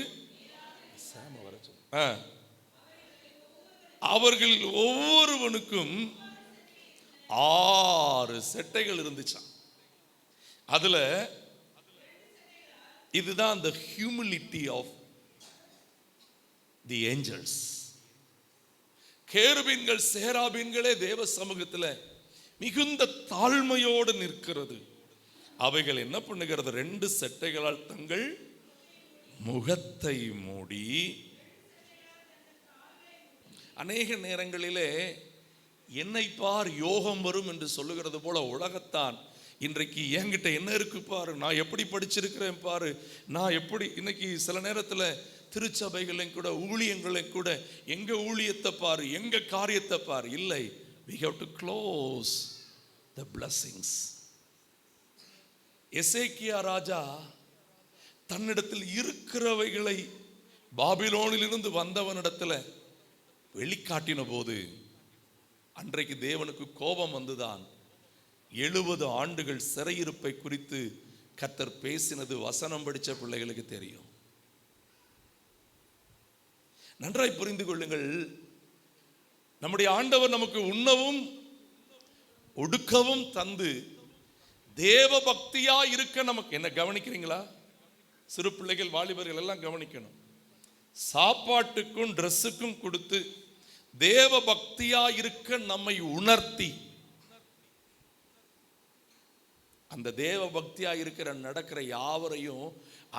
அவர்கள் ஒவ்வொருவனுக்கும் 6 செட்டைகள் இருந்துச்சாம். அதுல இதுதான் the humility of the angels. கேருபீன்கள் சேராபீன்களே தேவ சமூகத்தில் மிகுந்த தாழ்மையோடு நிற்கிறது. அவைகள் என்ன பண்ணுகிறது? 2 செட்டைகளால் தங்கள் முகத்தை மூடி. அநேக நேரங்களிலே என்னை பார் யோகம் வரும் என்று சொல்லுகிறது போல உலகத்தான் இன்றைக்கு என்கிட்ட என்ன இருக்கு பாரு, நான் எப்படி படிச்சிருக்கிறேன் பாரு, நான் எப்படி இன்னைக்கு சில நேரத்தில் திருச்சபைகளையும் கூட ஊழியங்களையும் கூட எங்க ஊழியத்தை பாரு, எங்க காரியத்தை பாரு. இல்லை, we have to close the blessings. எசேக்கியா ராஜா தன்னிடத்தில் இருக்கிறவைகளை பாபிலோனில் இருந்து வந்தவனிடத்தில் வெளிக்காட்டின போது அன்றைக்கு தேவனுக்கு கோபம் வந்துதான். 70 ஆண்டுகள் சிறையிருப்பை குறித்து கர்த்தர் பேசினது வசனம் படிச்ச பிள்ளைகளுக்கு தெரியும். நன்றாய் புரிந்து கொள்ளுங்கள். நம்முடைய ஆண்டவர் நமக்கு உண்ணவும் ஒடுக்கவும் தந்து தேவ பக்தியா இருக்க நமக்கு என்ன கவனிக்கிறீங்களா? சிறு பிள்ளைகள், வாலிபர்கள் எல்லாம் கவனிக்கணும். சாப்பாட்டுக்கும் ட்ரெஸ்ஸுக்கும் கொடுத்து தேவ பக்தியா இருக்க நம்மை உணர்த்தி, அந்த தேவ பக்தியா இருக்கிற நடக்கிற யாவரையும்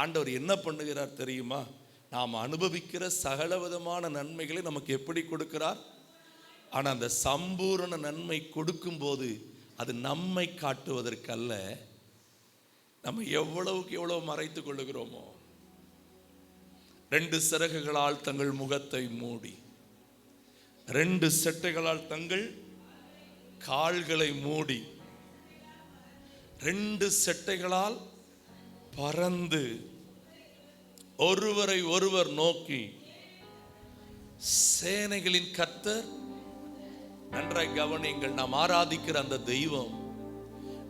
ஆண்டவர் என்ன பண்ணுகிறார் தெரியுமா? நாம் அனுபவிக்கிற சகல விதமான நன்மைகளை நமக்கு எப்படி கொடுக்கிறார்? ஆனால் அந்த சம்பூரண நன்மை கொடுக்கும் போது அது நம்மை காட்டுவதற்கல்ல, நம்ம எவ்வளவுக்கு எவ்வளவு மறைத்து கொள்ளுகிறோமோ. 2 சிறகுகளால் தங்கள் முகத்தை மூடி 2 செட்டைகளால் தங்கள் கால்களை மூடி 2 செட்டைகளால் பறந்து ஒருவரை ஒருவர் நோக்கி, சேனைகளின் கர்த்தர். நன்றாய் கவனியுங்கள், நாம் ஆராதிக்கிற அந்த தெய்வம்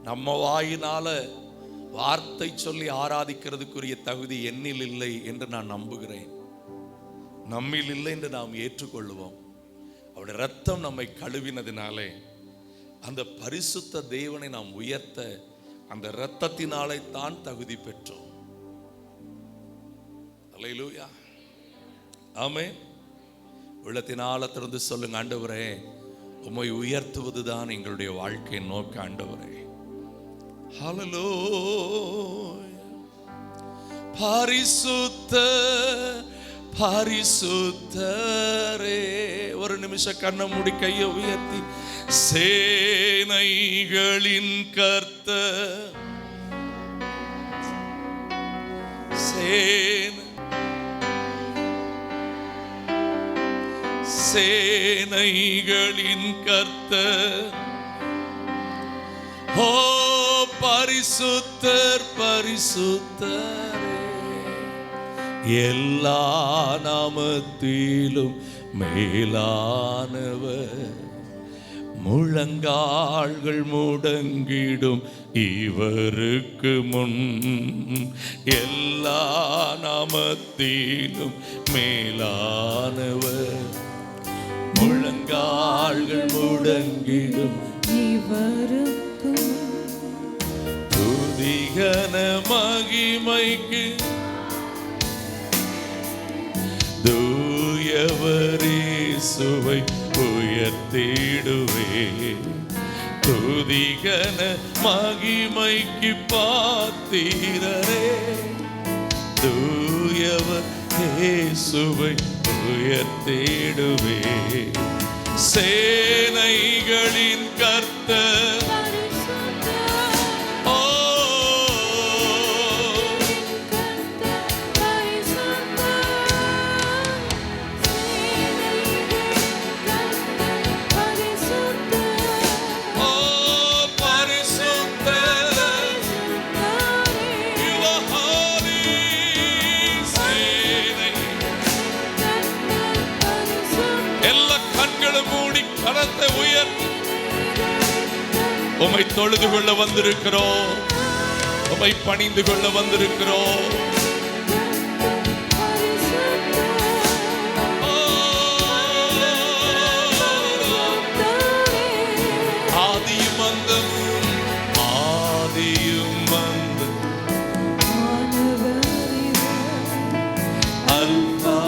நம்ம வாயினால வார்த்தை சொல்லி ஆராதிக்கிறதுக்குரிய தகுதி என்னில் இல்லை என்று நான் நம்புகிறேன். நம்மில் இல்லை என்று நாம் ஏற்றுக்கொள்வோம். அவருடைய ரத்தம் நம்மை கழுவினதினாலே அந்த பரிசுத்த தேவனை நாம் உயர்த்த அந்த இரத்தத்தினாலே தான் தகுதி பெற்றோம். அல்லேலூயா, ஆமென். உள்ளத்தினால திறந்து சொல்லுங்க, ஆண்டவரே உம்மை உயர்த்துவதுதான் எங்களுடைய வாழ்க்கையின் நோக்க. ஆண்டவரே, ஹல்லேலூயா. பரிசுத்த பரிசுத்தரே. ஒரு நிமிஷம் கண்ணை மூடி கையை உயர்த்தி, சேனைகளின் கர்த்தர், சேனைகளின் கர்த்தர், ஓ பரிசுத்தர் பரிசுத்தரே. எல்லா நாமத்திலும் மேலானவர், முழங்கால்கள் முடங்கிடும் இவருக்கு முன். எல்லா நாமத்திலும் மேலானவர், முழங்கால்கள் முடங்கிடும் இவருக்கு. துதிகன மகிமைக்கு தூயவரேசுவை உயர்த்திடுவே. துதிகன மகிமைக்கு பாத்திரரே, தூயவர் இயேசுவை உயர்த்திடுவே. சேனைகளின் கர்த்தர், கரத்தை உயர்த்தி உம்மை தொழுது கொள்ள வந்திருக்கிறோம், உம்மை பணிந்து கொள்ள வந்திருக்கிறோம். ஆதியும் அந்தமும் ஆதியும் அந்தமும் அல்பா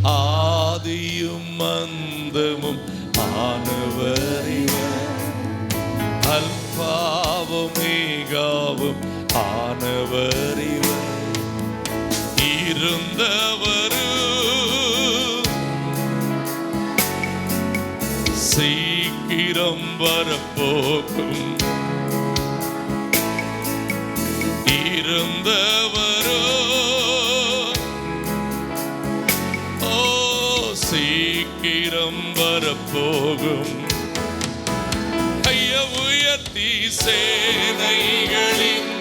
ஆதியும் அந்தமும் ஆனவர் இவர், அல்பாவும் மேகாவும் ஆனவர் இவர். இருந்தவரும் சீக்கிரம் வரப்போகும், இருந்தவரும் சீக்கிரம் வரப்போகும். கைய உயர்த்தி, சேனைகளின்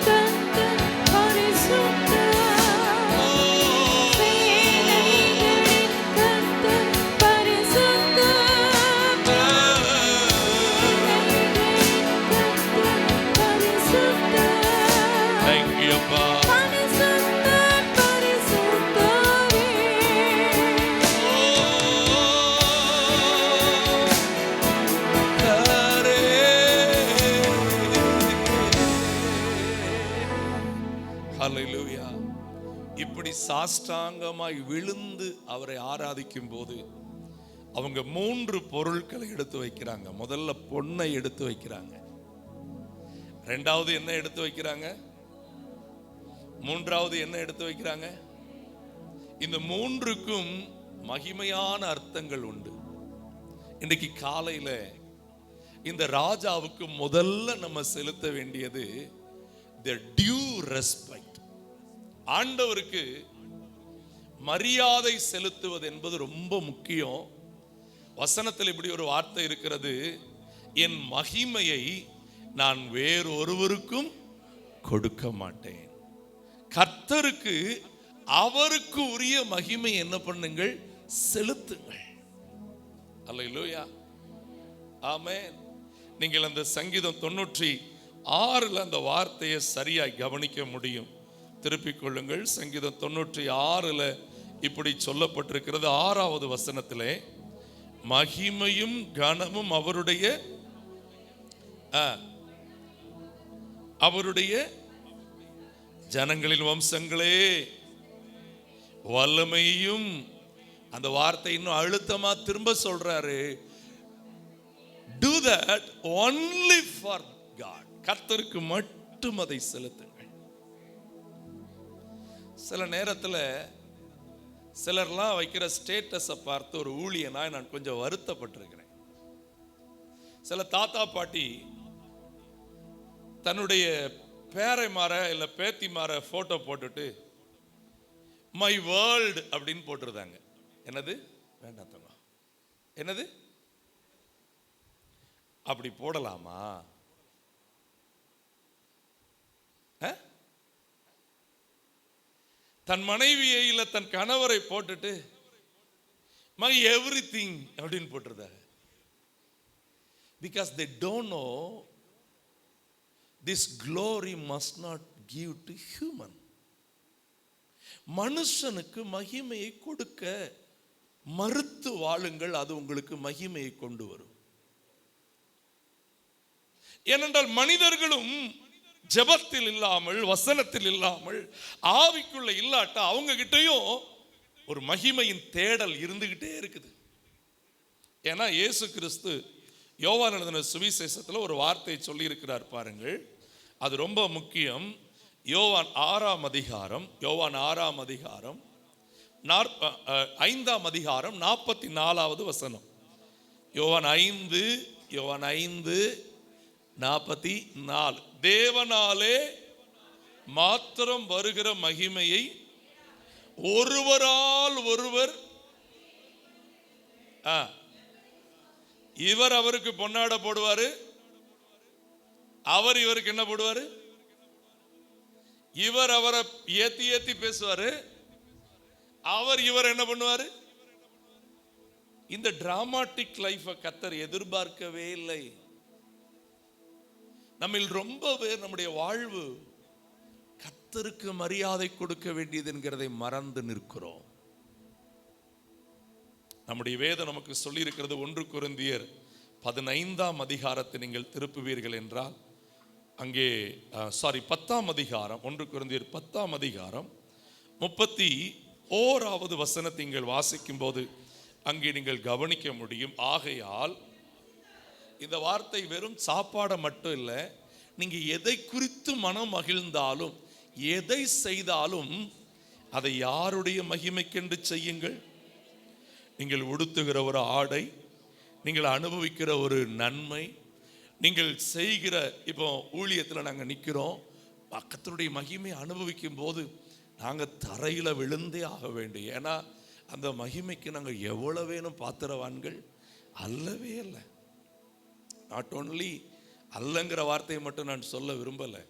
ஹல்லேலூயா. இப்படி சாஷ்டாங்கமாய் விழுந்து அவரை ஆராதிக்கும் போது அவங்க 3 பொருட்களை எடுத்து வைக்கிறாங்க. முதல்ல பொன்னை எடுத்து வைக்கிறாங்க, இரண்டாவது என்ன எடுத்து வைக்கிறாங்க, மூன்றாவது என்ன எடுத்து வைக்கிறாங்க. இந்த 3க்கும் மகிமையான அர்த்தங்கள் உண்டு. இன்னைக்கு காலையில இந்த ராஜாவுக்கு முதல்ல நம்ம செலுத்த வேண்டியது the due respect. ஆண்டவருக்கு மரியாதை செலுத்துவது என்பது ரொம்ப முக்கியம். வசனத்தில் இப்படி ஒரு வார்த்தை இருக்கிறது, என் மகிமையை நான் வேறொருவருக்கும் கொடுக்க மாட்டேன். கர்த்தருக்கு அவருக்கு உரிய மகிமை என்ன பண்ணுங்கள், செலுத்துங்கள். அல்லேலூயா, ஆமென். நீங்கள் அந்த சங்கீதம் 96 அந்த வார்த்தையை சரியாய் கவனிக்க முடியும். திருப்பிக் கொள்ளுங்கள். சங்கீதம் 96 இப்படி சொல்லப்பட்டிருக்கிறது. 6வது வசனத்திலே, மகிமையும் கனமும் அவருடைய ஜனங்களின் வம்சங்களே, வல்லமையும், அந்த வார்த்தை இன்னும் அழுத்தமா திரும்ப சொல்றாரு, do that only for God. கர்த்தருக்கு மட்டும் அதை செலுத்துங்கள். சில நேரத்தில் சிலர்லாம் வைக்கிற ஸ்டேட்டஸை பார்த்து ஒரு ஊழியனாய் நான் கொஞ்சம் வருத்தப்பட்டிருக்கிறேன். சில தாத்தா பாட்டி தன்னுடைய பேரை மாற இல்லை பேத்தி மாற போட்டோ போட்டுட்டு மை வேர்ல்டு அப்படின்னு போட்டிருந்தாங்க. என்னது வேண்டாம் தங்க, என்னது அப்படி போடலாமா? தன் மனைவியை இல்ல தன் கணவரை போட்டுட்டு மை எவ்ரிதிங் அப்படின்னு போட்டிருந்தாங்க. Because they don't know this glory must not give to human. மனுஷனுக்கு மகிமையை கொடுக்க மறுத்து வாழுங்கள், அது உங்களுக்கு மகிமையை கொண்டு வரும். ஏனென்றால் மனிதர்களும் ஜெபத்தில் இல்லாமல், வசனத்தில் இல்லாமல், ஆவிக்குள்ள இல்லாட்டா அவங்க கிட்டையும் ஒரு மகிமையின் தேடல் இருந்துகிட்டே இருக்குது. ஏன்னா இயேசு கிறிஸ்து யோவான் எழுதின சுவிசேஷத்தில் ஒரு வார்த்தையை சொல்லி இருக்கிறார் பாருங்கள், அது ரொம்ப முக்கியம். யோவான் 6ஆம் அதிகாரம் 5ஆம் அதிகாரம் 44வது வசனம். யோவான் 5:44. தேவனாலே மாத்திரம் வருகிற மகிமையை ஒருவரால் ஒருவர், இவர் அவருக்கு பொன்னாட போடுவாரு, அவர் இவருக்கு என்ன போடுவாரு, இவர் அவரை ஏத்தி ஏத்தி பேசுவாரு, அவர் இவர் என்ன பண்ணுவாரு. இந்த டிராமாட்டிக் லைஃபை கர்த்தர் எதிர்பார்க்கவே இல்லை. நம்மில் ரொம்ப பேர் நம்முடைய வாழ்வு கர்த்தருக்கு மரியாதை கொடுக்க வேண்டியது என்கிறதை மறந்து நிற்கிறோம். நம்முடைய வேதம் நமக்கு சொல்லி இருக்கிறது, 1 கொரிந்தியர் 15ஆம் அதிகாரத்தை நீங்கள் திருப்புவீர்கள் என்றால், அங்கே 10ஆம் அதிகாரம், 1 கொரிந்தியர் 10ஆம் அதிகாரம் 31வது வசனத்தை நீங்கள் வாசிக்கும் போது அங்கே நீங்கள் கவனிக்க முடியும். ஆகையால் இந்த வார்த்தை வெறும் சாப்பாடை மட்டும் இல்லை, நீங்க எதை குறித்து மனம் மகிழ்ந்தாலும், எதை செய்தாலும் அதை யாருடைய மகிமைக்கென்று செய்யுங்கள். நீங்கள் உடுத்துகிற ஒரு ஆடை, நீங்கள் அனுபவிக்கிற ஒரு நன்மை, நீங்கள் செய்கிற, இப்போ ஊழியத்தில் நாங்கள் நிற்கிறோம், கர்த்தருடைய மகிமையை அனுபவிக்கும் போது நாங்கள் தரையில் விழுந்தே ஆக வேண்டும். ஏன்னா அந்த மகிமைக்கு நாங்கள் எவ்வளவு வேணும் பாத்திரவான்கள் அல்லவே இல்லை. நாட் ஓன்லி அல்லங்கிற வார்த்தையை மட்டும் நான் சொல்ல விரும்பலை,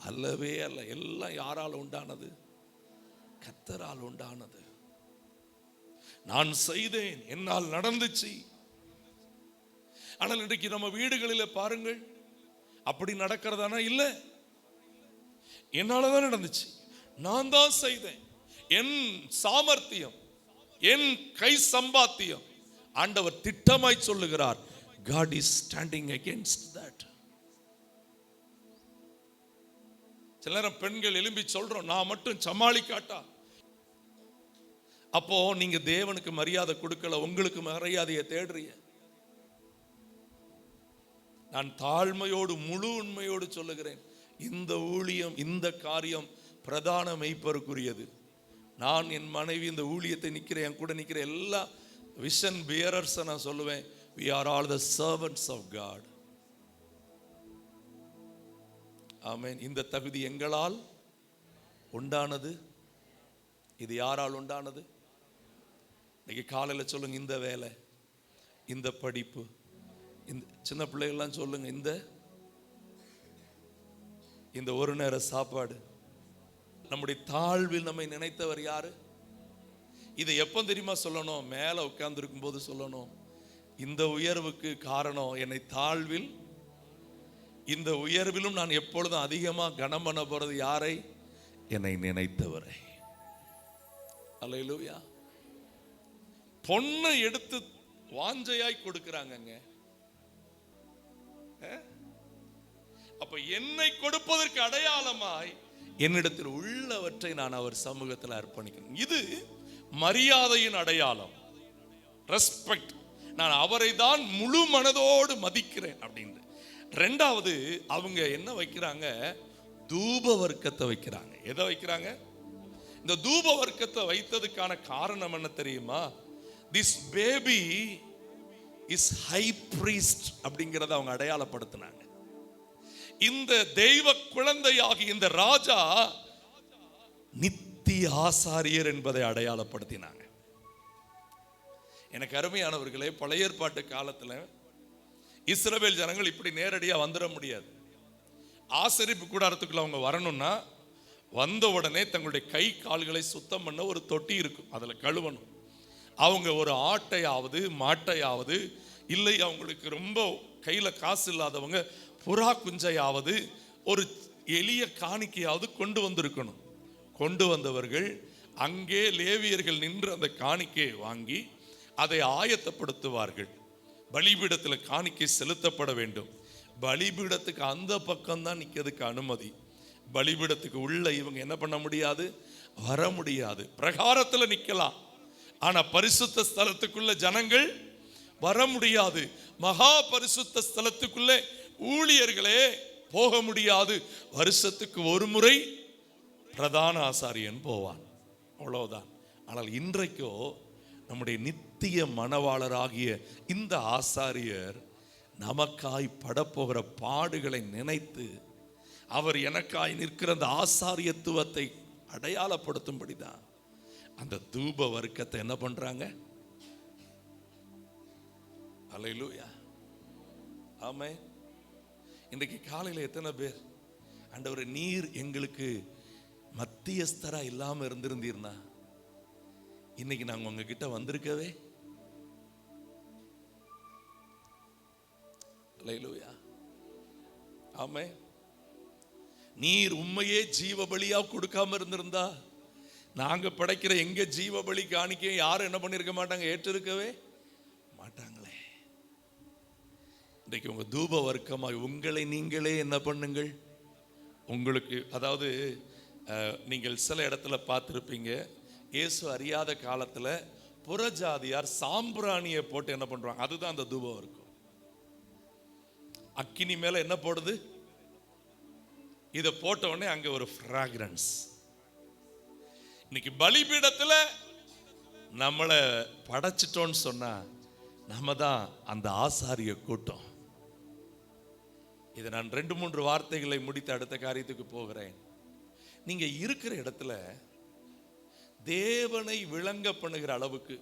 அல்லவே அல்ல. எல்லாம் யாரால் உண்டானது? கர்த்தரால் உண்டானது. நான் செய்தேன், என்னால் நடந்துச்சு. ஆனால் இன்றைக்கு நம்ம வீடுகளில் பாருங்கள், அப்படி நடக்கிறதானா? இல்லை, என்னால தான் நடந்துச்சு, நான் தான் செய்தேன், என் சாமர்த்தியம், என் கை சம்பாத்தியம். ஆண்டவர் திட்டமாய் சொல்லுகிறார், God is standing against that. சில நேரம் பெண்கள் எழும்பி சொல்றோம், நான் மட்டும் சமாளிக்காட்டா. அப்போ நீங்க தேவனுக்கு மரியாதை கொடுக்கல, உங்களுக்கு மரியாதையை தேடுறீங்க. நான் தாழ்மையோடு முழு உண்மையோடு சொல்லுகிறேன், இந்த ஊழியம், இந்த காரியம் பிரதான மெய்ப்பருக்குரியது. நான் என் மனைவி இந்த ஊழியத்தை நிற்கிறேன், என் கூட நிற்கிற எல்லா விஷன் பியரர்ஸ் நான் சொல்லுவேன், we are all the servants of God. ஆமென். இந்த தகுதி எங்களால் உண்டானது, இது யாரால் உண்டானது? இன்னைக்கு காலையில் சொல்லுங்க, இந்த வேலை, இந்த படிப்பு, இந்த சின்ன பிள்ளைகள்லாம் சொல்லுங்க, இந்த ஒரு நேர சாப்பாடு. நம்முடைய தாழ்வில் நம்மை நினைத்தவர் யாரு? இதை எப்போ தெரியுமா சொல்லணும்? மேலே உட்கார்ந்து இருக்கும் போது சொல்லணும். இந்த உயர்வுக்கு காரணம் என்னை தாழ்வில், இந்த உயர்விலும் நான் எப்பொழுதும் அதிகமாக கனம் பண்ண போறது யாரை? என்னை நினைத்தவரை. அல்லேலூயா. பொண்ணை எடுத்து வாஞ்சையாய் கொடுக்கிறாங்க. அப்ப என்னை கொடுப்பதற்கு அடையாளமாய் என்னிடத்தில் உள்ளவற்றை நான் அவர் சமூகத்தில் அர்ப்பணிக்கிறேன். இது மரியாதையின் அடையாளம், ரெஸ்பெக்ட். நான் அவரை தான் முழு மனதோடு மதிக்கிறேன் அப்படின்னு. ரெண்டாவது, அவங்க என்ன வைக்கிறாங்க? தூப வர்க்கத்தை வைக்கிறாங்க. எதை வைக்கிறாங்க? இந்த தூப வர்க்கத்தை வைத்ததுக்கான காரணம் என்ன தெரியுமா? This baby is high priest அப்படிங்கிறத அவங்க அடையாளப்படுத்தினாங்க. இந்த தெய்வ குழந்தையாகி இந்த ராஜா நித்திய ஆசாரியர் என்பதை அடையாளப்படுத்தினாங்க. எனக்கு அருமையானவர்களே, பழைய ஏற்பாட்டு காலத்தில் இஸ்ரவேல் ஜனங்கள் இப்படி நேரடியாக வந்துட முடியாது. ஆசரிப்பு கூடாரத்துக்குள்ள அவங்க வரணும்னா வந்த உடனே தங்களுடைய கை கால்களை சுத்தம் பண்ண ஒரு தொட்டி இருக்கும், அதில் கழுவணும். அவங்க ஒரு ஆட்டையாவது மாட்டையாவது, இல்லை அவங்களுக்கு ரொம்ப கையில் காசு இல்லாதவங்க புறா குஞ்சையாவது ஒரு எளிய காணிக்கையாவது கொண்டு வந்திருக்கணும். கொண்டு வந்தவர்கள் அங்கே லேவியர்கள் நின்று அந்த காணிக்கையை வாங்கி அதை ஆயத்தப்படுத்துவார்கள். பலிபீடத்தில் காணிக்கை செலுத்தப்பட வேண்டும். பலிபீடத்துக்கு அந்த பக்கம்தான் நிற்கிறதுக்கு அனுமதி. பலிபீடத்துக்கு உள்ள இவங்க என்ன பண்ண முடியாது? வர முடியாது. பிரகாரத்தில் நிற்கலாம், ஆனா பரிசுத்த ஸ்தலத்துக்குள்ள ஜனங்கள் வர முடியாது. மகா பரிசுத்த ஸ்தலத்துக்குள்ளே ஊழியர்களே போக முடியாது. வருஷத்துக்கு ஒரு முறை பிரதான ஆசாரியன் போவான், அவ்வளவுதான். ஆனால் இன்றைக்கோ நம்முடைய நித்திய மணவாளராகிய இந்த ஆசாரியர் நமக்காய் படப்போகிற பாடுகளை நினைத்து அவர் எனக்காய் நிற்கிற அந்த ஆசாரியத்துவத்தை அடையாளப்படுத்தும்படிதான் அந்த தூப வர்க்கத்தை என்ன பண்றாங்க? அல்லேலூயா, ஆமென். இன்றைக்கு காலையில் எத்தனை பேர், ஆண்டவரே நீர் எங்களுக்கு மத்தியஸ்தரா இல்லாம இருந்திருந்தீர்னா இன்னைக்கு நாங்க உங்ககிட்ட வந்திருக்கவே. அல்லேலூயா, ஆமென். நீர் உண்மையே ஜீவ பலியா கொடுக்காம இருந்திருந்தா நாங்க படைக்கிற எங்க ஜீவ பலி காணிக்கை யாரும் என்ன பண்ணிருக்க மாட்டாங்க, ஏற்றிருக்கவே மாட்டாங்களே. இன்றைக்கு உங்க தூப வர்க்கமாய் உங்களை நீங்களே என்ன பண்ணுங்கள். உங்களுக்கு அதாவது நீங்கள் சில இடத்துல பார்த்துருப்பீங்க, இயேசு அறியாத காலத்துல புறஜாதியார் சாம்பிராணியை போட்டு என்ன பண்றாங்க, அதுதான் அந்த தூப வர்க்கம். அக்கினி மேல என்ன போடுது, இதை போட்ட உடனே அங்க ஒரு ஃப்ராக்ரன்ஸ். இன்னைக்கு பலிபீடத்துல நம்மளை படைச்சிட்டோன்னு சொன்னா நம்ம தான் அந்த ஆசாரிய கூட்டம். இதை நான் 2-3 வார்த்தைகளை முடித்து அடுத்த காரியத்துக்கு போகிறேன். நீங்க இருக்கிற இடத்துல தேவனை விளங்க பண்ணுகிற அளவுக்கு,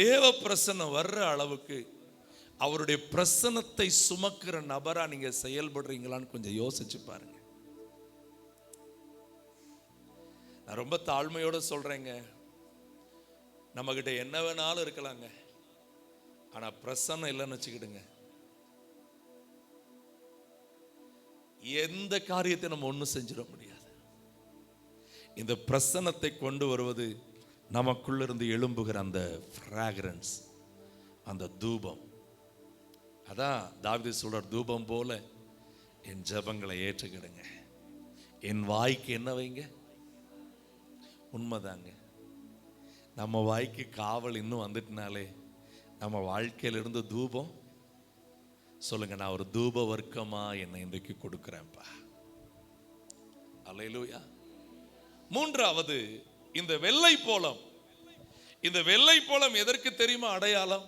தேவ பிரசன்னம் வர்ற அளவுக்கு அவருடைய பிரசன்னத்தை சுமக்கிற நபரா நீங்க செயல்படுறீங்களான்னு கொஞ்சம் யோசிச்சு பாருங்க. நான் ரொம்ப தாழ்மையோட சொல்றேங்க, நம்ம கிட்ட என்ன வேணாலும் இருக்கலாங்க, ஆனா பிரசன்னம் இல்லைன்னு வச்சுக்கிடுங்க, எந்த காரியத்தை நம்ம ஒன்றும் செஞ்சிட முடியாது. இந்த பிரசன்னத்தை கொண்டு வருவது நமக்குள்ள இருந்து எழும்புகிற அந்த ஃப்ராக்ரன்ஸ், அந்த தூபம். அதான் தாவீது சொல்றார், தூபம் போல என் ஜெபங்களை ஏற்றுக்கிடுங்க, என் வாய்க்கு என்ன வைங்க. உண்மைதாங்க, நம்ம வாய்க்கு காவல் இன்னும் வந்துட்டுனாலே நம்ம வாழ்க்கையிலிருந்து தூபம் சொல்லுங்க, நான் ஒரு தூப வர்க்கமா என்னை இன்றைக்கு கொடுக்கிறேன்ப்பா. அல்லேலூயா. மூன்றாவது, இந்த வெள்ளை போலம். இந்த வெள்ளை போலம் எதற்கு தெரியுமா அடையாளம்?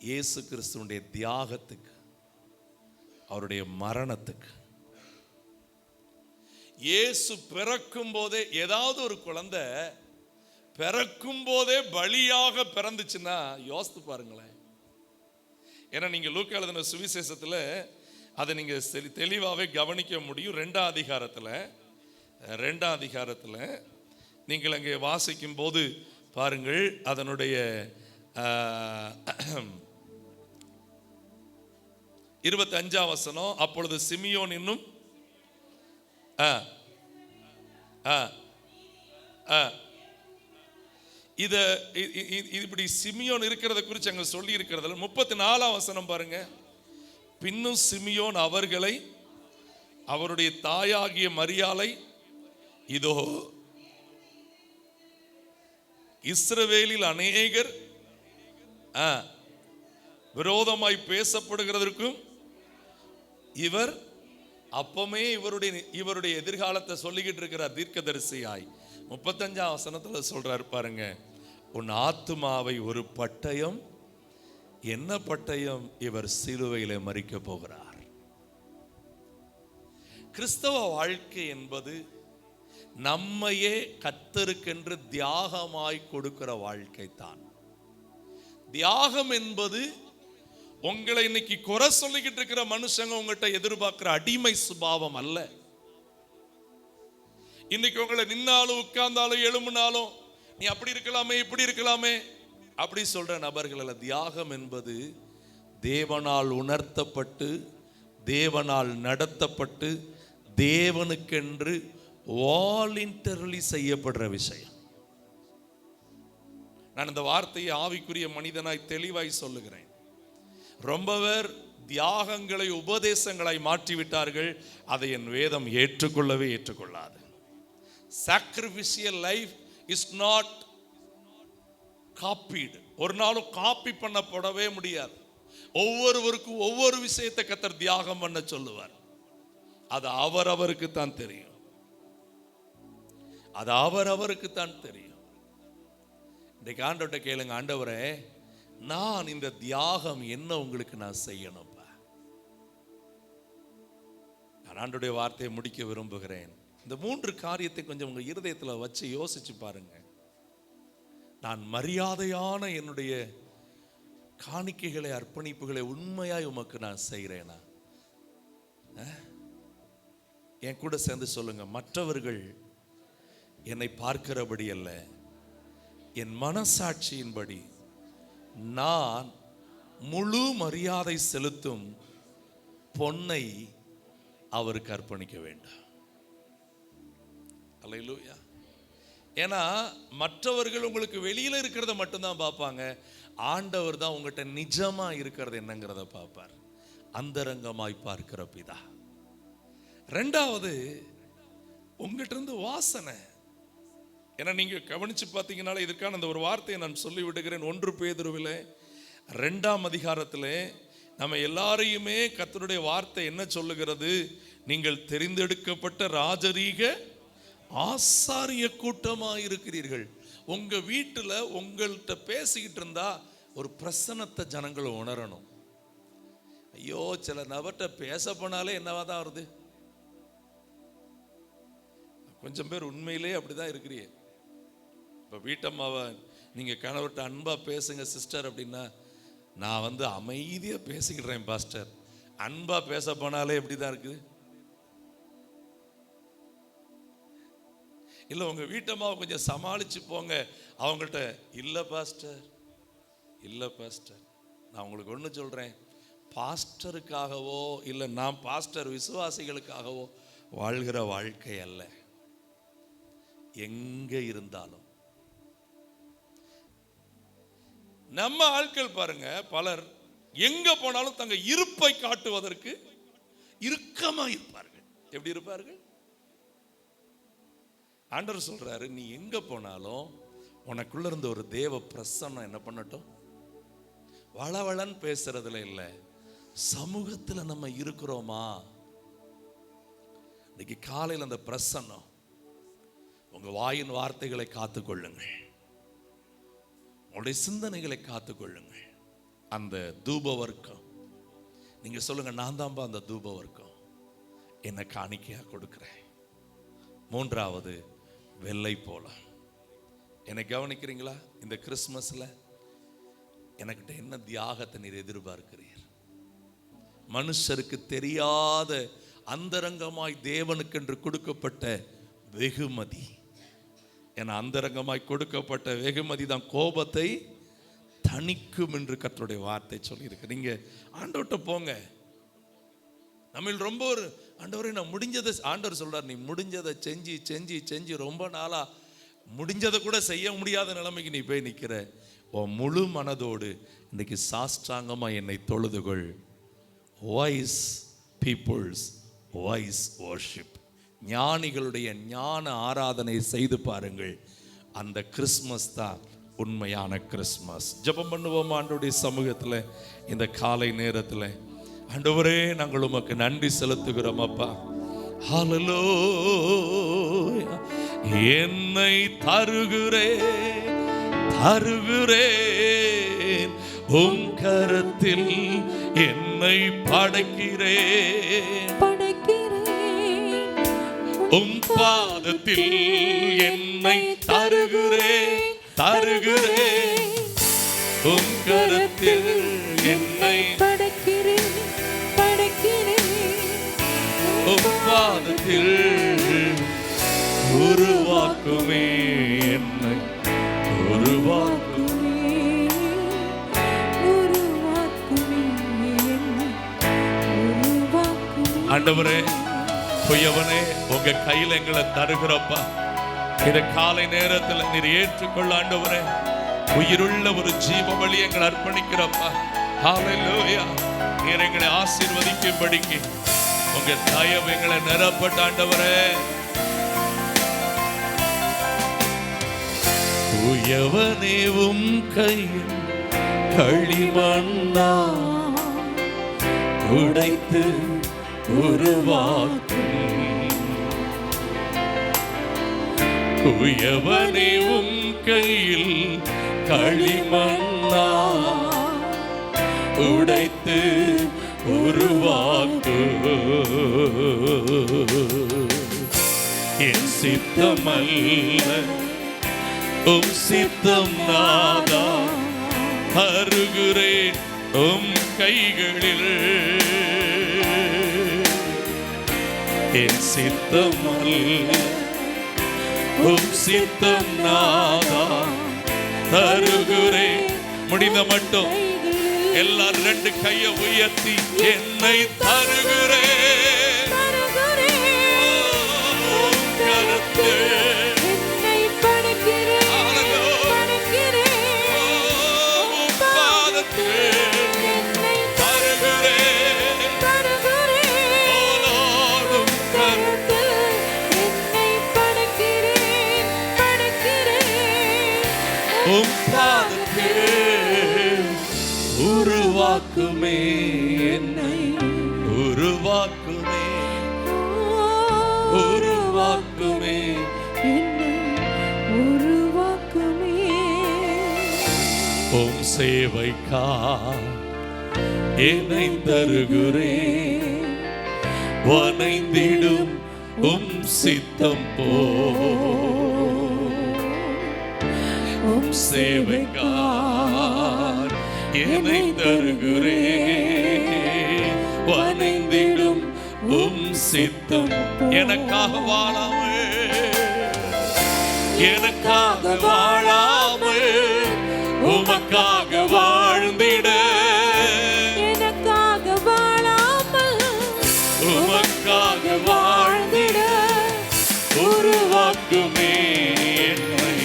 இயேசு கிறிஸ்துவுடைய தியாகத்துக்கு, அவருடைய மரணத்துக்கு. இயேசு பிறக்கும் போதே, ஏதாவது ஒரு குழந்தை பிறக்கும் போதே பலியாக பிறந்துச்சுன்னா யோசித்து பாருங்களேன். ஏன்னா நீங்க லூக்கா எழுதின சுவிசேஷத்துல அதை நீங்க தெளிவாகவே கவனிக்க முடியும். 2ஆம் அதிகாரத்தில் நீங்கள் அங்கே வாசிக்கும் போது பாருங்கள், அதனுடைய 25ஆம் வசனம். அப்பொழுது சிமியோன் இன்னும் இப்படி சிமியோன் இருக்கிறத குறித்து அங்க சொல்லி இருக்கிறதுல 34ஆம் வசனம் பாருங்க. பின்னும் சிமியோன் அவர்களை, அவருடைய தாயாகிய மரியாளை, இதோ இஸ்ரவேலில் அநேகர் விரோதமாய் பேசப்படுகிறதற்கும் இவர் அப்பமே இவருடைய எதிர்காலத்தை சொல்லிக்கிட்டு இருக்கிறார் தீர்க்கதரிசியாய். 35ஆம் வசனத்துல சொல்றாரு பாருங்க, உன் ஆத்துமாவை ஒரு பட்டயம், என்ன பட்டயம்? இவர் சிலுவையிலே மரிக்க போகிறார். கிறிஸ்தவ வாழ்க்கை என்பது நம்மையே கர்த்தருக்கென்று தியாகமாய் கொடுக்கிற வாழ்க்கை தான். தியாகம் என்பது உங்களை இன்னைக்கு குறை சொல்லிக்கிட்டு இருக்கிற மனுஷங்க உங்கள்கிட்ட எதிர்பார்க்கிற அடிமை சுபாவம் அல்ல. இன்னைக்கு உங்களை நின்னாலும் உட்கார்ந்தாலும் எழும்பினாலும் நீ அப்படி இருக்கலாமே இப்படி இருக்கலாமே அப்படி சொல்ற நபர்கள் அல்ல. தியாகம் என்பது தேவனால் உணர்த்தப்பட்டு, தேவனால் நடத்தப்பட்டு, தேவனுக்கென்று வாலண்டரிலி செய்யப்படுற விஷயம். நான் இந்த வார்த்தையை ஆவிக்குரிய மனிதனாய் தெளிவாய் சொல்லுகிறேன். ரொம்ப பேர் தியாகங்களை உபதேசங்களாய் மாற்றிவிட்டார்கள். அதை என் வேதம் ஏற்றுக்கொள்ளவே ஏற்றுக்கொள்ளாது. சாக்ரிஃபிஷியல் லைஃப் இஸ் நாட் காப்பீடு. ஒரு நாளும் காப்பி பண்ணப்படவே முடியாது. ஒவ்வொருவருக்கும் ஒவ்வொரு விஷயத்தை கர்த்தர் தியாகம் பண்ண சொல்லுவார். அது அவரவருக்கு தான் தெரியும். அது அவரவருக்கு தான் தெரியும். இன்றைக்கு ஆண்டவர்கிட்ட கேளுங்க, ஆண்டவரே நான் இந்த தியாகம் என்ன உங்களுக்கு நான் செய்யணும்ப்பா. நான் ஆண்டவருடைய வார்த்தையை முடிக்க விரும்புகிறேன். இந்த 3 காரியத்தை கொஞ்சம் உங்க இருதயத்தில் வச்சு யோசிச்சு பாருங்க. நான் மரியாதையான என்னுடைய காணிக்கைகளை, அர்ப்பணிப்புகளை உண்மையாய் உமக்கு நான் செய்கிறேனா? என் கூட சேர்ந்து சொல்லுங்க, மற்றவர்கள் என்னை பார்க்கிறபடி அல்ல, என் மனசாட்சியின்படி நான் முழு மரியாதை செலுத்தும் பொன்னை அவருக்கு அர்ப்பணிக்க வேண்டும். அல்லேலூயா. ஏன்னா மற்றவர்கள் உங்களுக்கு வெளியில இருக்கிறத மட்டும்தான் பார்ப்பாங்க. ஆண்டவர் தான் உங்கள்கிட்ட நிஜமா இருக்கிறது என்னங்கிறத பார்ப்பார். அந்தரங்கமாய் பார்க்கிற பிதா. 2வது, உங்கள்கிட்ட இருந்து வாசனை. ஏன்னா நீங்க கவனிச்சு பார்த்தீங்கன்னால இதற்கான அந்த ஒரு வார்த்தையை நான் சொல்லி விடுகிறேன். 1 பேதுருவில் 2ஆம் அதிகாரத்திலே நம்ம எல்லாரையுமே கர்த்தருடைய வார்த்தை என்ன சொல்லுகிறது? நீங்கள் தெரிந்தெடுக்கப்பட்ட ராஜரீக ஆசாரிய கூட்டமாக இருக்கிறீர்கள். உங்க வீட்டுல உங்கள்கிட்ட பேசிக்கிட்டு இருந்தா ஒரு பிரசன்னத்தை ஜனங்கள் உணரணும். ஐயோ, சில நபர்கிட்ட பேச போனாலே என்னவா தான் வருது. கொஞ்சம் பேர் உண்மையிலே அப்படிதான் இருக்கிறீங்க. இப்போ வீட்டம்மாவை நீங்கள் கணவர்கிட்ட அன்பாக பேசுங்க சிஸ்டர் அப்படின்னா, நான் அமைதியாக பேசிக்கிடுறேன் பாஸ்டர். அன்பாக பேச போனாலே எப்படி தான் இருக்குது. இல்லை உங்கள் வீட்டம்மாவை கொஞ்சம் சமாளித்து போங்க, அவங்கள்ட்ட இல்லை பாஸ்டர், இல்லை பாஸ்டர். நான் உங்களுக்கு ஒன்று சொல்கிறேன், பாஸ்டருக்காகவோ இல்லை நான் பாஸ்டர் விசுவாசிகளுக்காகவோ வாழ்கிற வாழ்க்கை அல்ல. எங்கே இருந்தாலும் நம்ம ஆட்கள் பாருங்க, பலர் எங்க போனாலும் தங்க இருப்பை காட்டுவதற்கு இறுக்கமா இருப்பார்கள். எப்படி இருப்பார்கள்? ஆண்டவர் சொல்றாரு, நீ எங்க போனாலும் உனக்குள்ள இருந்த ஒரு தேவ பிரசன்னம் என்ன பண்ணட்டும்? வளவளன்னு பேசுறதுல இல்ல, சமூகத்துல நம்ம இருக்கிறோமா? இன்னைக்கு காலையில் அந்த பிரசன்னம் உங்க வாயின் வார்த்தைகளை காத்துக்கொள்ளுங்கள், உங்களுடைய சிந்தனைகளை காத்துக்கொள்ளுங்கள். அந்த தூப வர்க்கம் நீங்க சொல்லுங்க, நான் தான்பா அந்த தூப வர்க்கம், என்ன காணிக்கையா கொடுக்கிறேன். மூன்றாவது வெள்ளை போல. என்னை கவனிக்கிறீங்களா? இந்த கிறிஸ்மஸ்ல எனக்கிட்ட என்ன தியாகத்தை நீர் எதிர்பார்க்கிறீர்? மனுஷருக்கு தெரியாத அந்தரங்கமாய் தேவனுக்கென்று கொடுக்கப்பட்ட வெகுமதி. என அந்தரங்கமாய் கொடுக்கப்பட்ட வெகுமதி தான் கோபத்தை தணிக்கும் என்று கர்த்தருடைய வார்த்தை சொல்லியிருக்கு. நீங்க ஆண்டவர்கிட்ட போங்க. நம்ம ரொம்ப ஒரு ஆண்டவரே நான் முடிஞ்சதை, ஆண்டவர் சொல்றார், நீ முடிஞ்சதை செஞ்சு செஞ்சு செஞ்சு ரொம்ப நாளா முடிஞ்சதை கூட செய்ய முடியாத நிலைமைக்கு நீ போய் நிற்கிற. உன் முழு மனதோடு இன்னைக்கு சாஷ்டாங்கமா என்னை தொழுதுகொள். Voice people's voice worship. ஞானிகளுடைய ஞான ஆராதனை செய்து பாருங்கள். அந்த கிறிஸ்மஸ் தான் உண்மையான கிறிஸ்மஸ். ஜெபம் பண்ணுவோம் ஆண்டவருடைய சமூகத்தில் இந்த காலை நேரத்தில். ஆண்டவரே, நாங்கள் உமக்கு நன்றி செலுத்துகிறோம் அப்பா. ஹல்லேலூயா. என்னை தருகிறேன் உம் கரத்தில் என்னை படைக்கிறேன், உம் பாதத்தில் என்னை தருகிறேன் உம் கரத்தில் என்னை படைக்கிறேன் உம் பாதத்தில் உருவாக்குமே என்னை ஆண்டவரே, பொய்யவனே, உங்க கையில எங்களை தருகிறப்பா. இந்த காலை நேரத்தில் நீர் ஏற்றுக்கொள்ள ஆண்டவரே. உயிருள்ள ஒரு ஜீவ பலி எங்களை அர்ப்பணிக்கிறப்பா. ஹல்லேலூயா. நீர் எங்களை ஆசீர்வதிக்கும்படிக்கு உங்க தயவு எங்களை நிரப்பட்ட ஆண்டவரே. உயவனேவும் கையில் களிமண்ணா உடைத்து உருவாக்கும், உயவனேவும் கையில் களிமண்ணா உடைத்து உருவாக்கு. என் சித்தமல்ல உம் சித்தம் நாதா, அருகிறேன் உம் கைகளில். என் சித்தமல்ல உம் சித்தம் நாதா, அருகிறேன். முடிந்த மட்டும் எல்லாரும் ரெண்டு கையை உயர்த்தி என்னை தருகிறேன் உருவாக்குமே என்னை உருவாக்குமே உருவாக்குமே என்னை உருவாக்குமே. உம் சேவைக்கா என்னை தருகிறேன், வனைந்திடும் உம் சித்தம் போ. உம் சேவைக்கா என்னை தருகிறேன், வனைந்திடும் உம் சித்தம். எனக்காக வாழாமல் உமக்காக வாழ்ந்திட, எனக்காக வாழாமல் உமக்காக வாழ்ந்திட உருவாக்குமே என்னை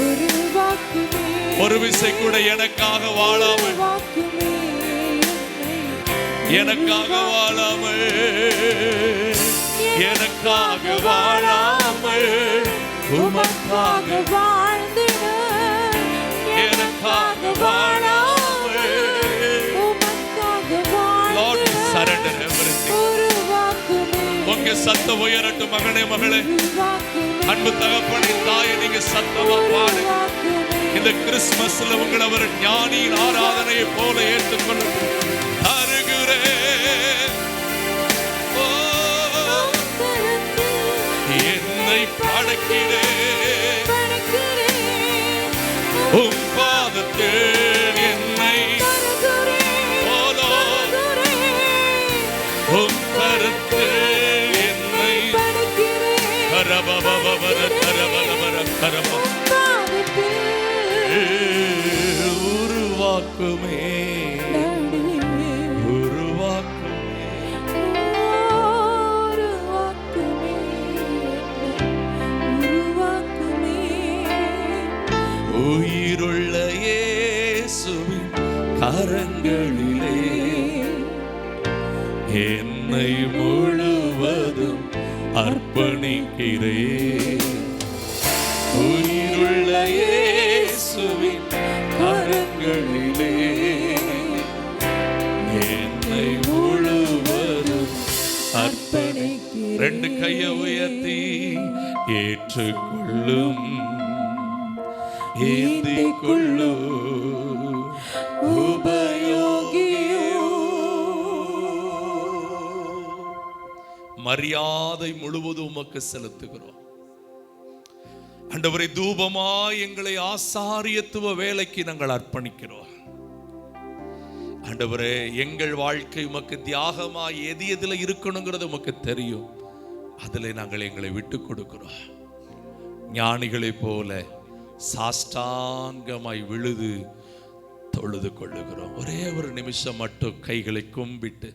உருவாக்குமே. ஒரு விசை கூட எனக்காக வாழாமல் எனக்காக வாழாமல் எனக்காக வாழாமல் உமக்காக வாழ்ந்திட, எனக்காக வாழாமல் உமக்காக வாழ்ந்திட. Lord, surrender everything. உங்க சத்தம் உயரட்டும் மகனே, மகளே. அன்பு தகப்பனே, தாயே, நீங்க சத்தமா பாடுங்க. இந்த கிறிஸ்மஸ்ல உங்களை ஒரு ஞானியின் ஆராதனையை போல ஏற்றுக்கொள்ள தருகிறேன். என்னை படைக்கிறேன், உம் பாதத்தில் என்னை உம் கருத்தில் என்னை உருவாக்குமே, உயிருள்ள இயேசுவின் கரங்களிலே என்னை முழுவதும் அர்ப்பணிக்கிறேன். உயிருள்ள இயேசுவின் கரங்களிலே என்னை முழுவதும் அர்ப்பணிக்கிறேன். ரெண்டு கையை உயர்த்தி ஏற்றுக்கொள்ளும், ஏந்திக் கொள்ளும் உபயோகியோ. மரியாதை முழுவதும் உமக்கு செலுத்துகிறோம் ஆண்டவரே. தூபமாய் எங்களை ஆசாரியத்துவ வேலைக்கு நாங்கள் அர்ப்பணிக்கிறோம் ஆண்டவரே. எங்கள் வாழ்க்கை உமக்கு தியாகமாய் எது எதுல இருக்கணுங்கிறது உமக்கு தெரியும். அதில் நாங்கள் எங்களை விட்டு கொடுக்கிறோம். ஞானிகளை போல சாஷ்டாங்கமாய் விழுது தொழுது கொள்ளுகிறோம். ஒரே ஒரு நிமிஷம் மட்டும் கைகளை கும்பிட்டு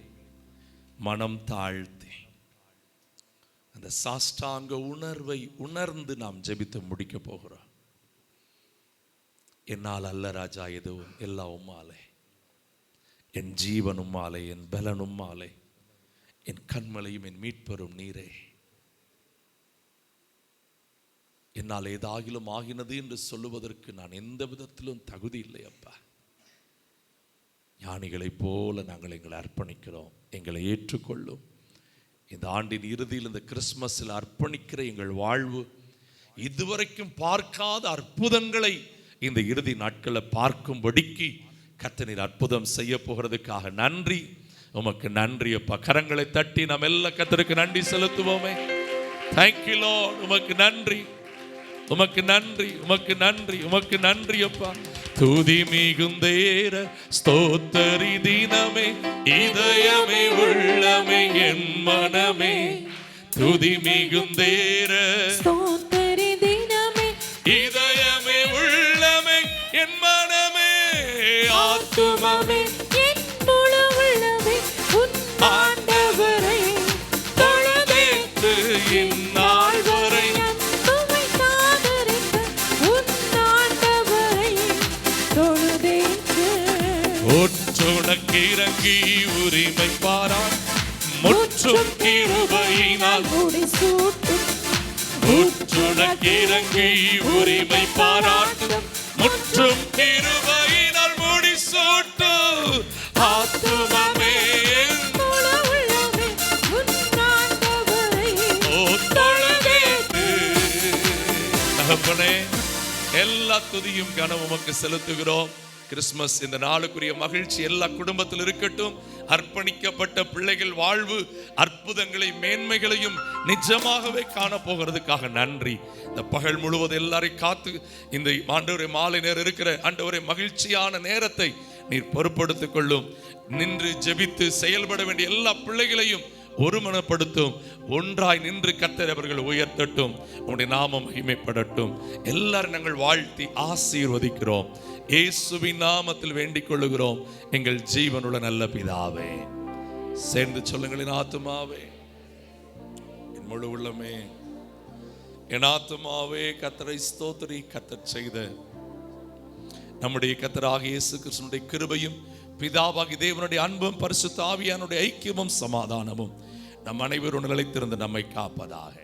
மனம் தாழ்த்தி அந்த சாஷ்டாங்க உணர்வை உணர்ந்து நாம் ஜெபித்து முடிக்க போகிறோம். என்னால் அல்ல ராஜா, எதுவும் எல்லாம் உம்மாலே, என் ஜீவன் உம்மாலே, என் பலன் உம்மாலே, என் கண்மலையும் என் மீட்பெறும் நீரே. என்னால் ஏதாகிலும் ஆகினது என்று சொல்லுவதற்கு நான் எந்த விதத்திலும் தகுதி இல்லை அப்பா. ஞானிகளைப் போல நாங்கள் எங்களை அர்ப்பணிக்கிறோம். எங்களை ஏற்றுக்கொள்ளும். இந்த ஆண்டின் இறுதியில் இந்த கிறிஸ்மஸில் அர்ப்பணிக்கிற எங்கள் வாழ்வு இதுவரைக்கும் பார்க்காத அற்புதங்களை இந்த இறுதி நாட்களில் பார்க்கும்படிக்கு கர்த்தர் அற்புதம் செய்ய போகிறதுக்காக நன்றி. உமக்கு நன்றி அப்பா. கரங்களை தட்டி நாம் எல்லாம் கர்த்தருக்கு நன்றி செலுத்துவோமே. Thank you Lord. உமக்கு நன்றி, உமக்கு நன்றி, உமக்கு நன்றி, உமக்கு நன்றி அப்பா. துதி மிகுந்தேர ஸ்தோத்தரி தினமே, இதயமே உள்ளமே என் மனமே. துதி மிகுந்தேர ஸ்தோத்தரி தினமே, இதயமே உள்ளமே என் மனமே. ஆத்துமமே என் முழு உள்ளமே உன் ஆண்டவரை தொழுதேத்து இந்நாள் வரை. உனக்கு இறங்கி உரிமை பாராட் முற்றும் கிருபையினால் முடிசூட்டும். உனக்கு இறங்கி உரிமை பாராட்டும் முற்றும் கிருபையினால் முடிசூட்டும். ஆத்துமமே தகப்பனே, எல்லா துதியும் கனம் உமக்கு செலுத்துகிறோம். கிறிஸ்மஸ் இந்த நாளுக்குரிய மகிழ்ச்சி எல்லா குடும்பத்தில் இருக்கட்டும். அர்ப்பணிக்கப்பட்ட பிள்ளைகள் வாழ்வு அற்புதங்களை மேன்மைகளையும் நிஜமாகவே காண போகிறதுக்காக நன்றி. இந்த பகல் முழுவதும் எல்லாரையும் காத்து இந்த ஆண்டவரே மாலை நேரம் இருக்கிற ஆண்டவரே மகிழ்ச்சியான நேரத்தை நீர் பொறுப்படுத்திக் கொள்ளும். நின்று ஜெபித்து செயல்பட வேண்டிய எல்லா பிள்ளைகளையும் ஒருமனப்படுத்தும். ஒன்றாய் நின்று கர்த்தர் அவர்கள் உயர்த்தட்டும். உம்முடைய நாமம் மகிமைப்படட்டும். எல்லாரும் நாங்கள் வாழ்த்தி ஆசீர்வதிக்கிறோம். இயேசுவின் நாமத்தில் வேண்டிக் கொள்ளுகிறோம் எங்கள் ஜீவனுள்ள நல்ல பிதாவே. சேர்ந்து சொல்லுங்கள், என் ஆத்துமாவே என் முழு உள்ளமே என் ஆத்துமாவே கர்த்தரை ஸ்தோத்திரி. கர்த்தர் செய்த நம்முடைய கர்த்தராகிய இயேசு கிறிஸ்துவினுடைய கிருபையும் பிதாவாகிய தேவனுடைய அன்பும் பரிசுத்த ஆவியானுடைய ஐக்கியமும் சமாதானமும் நம் அனைவரும் நிலைத்திருந்து நம்மை காப்பதாக.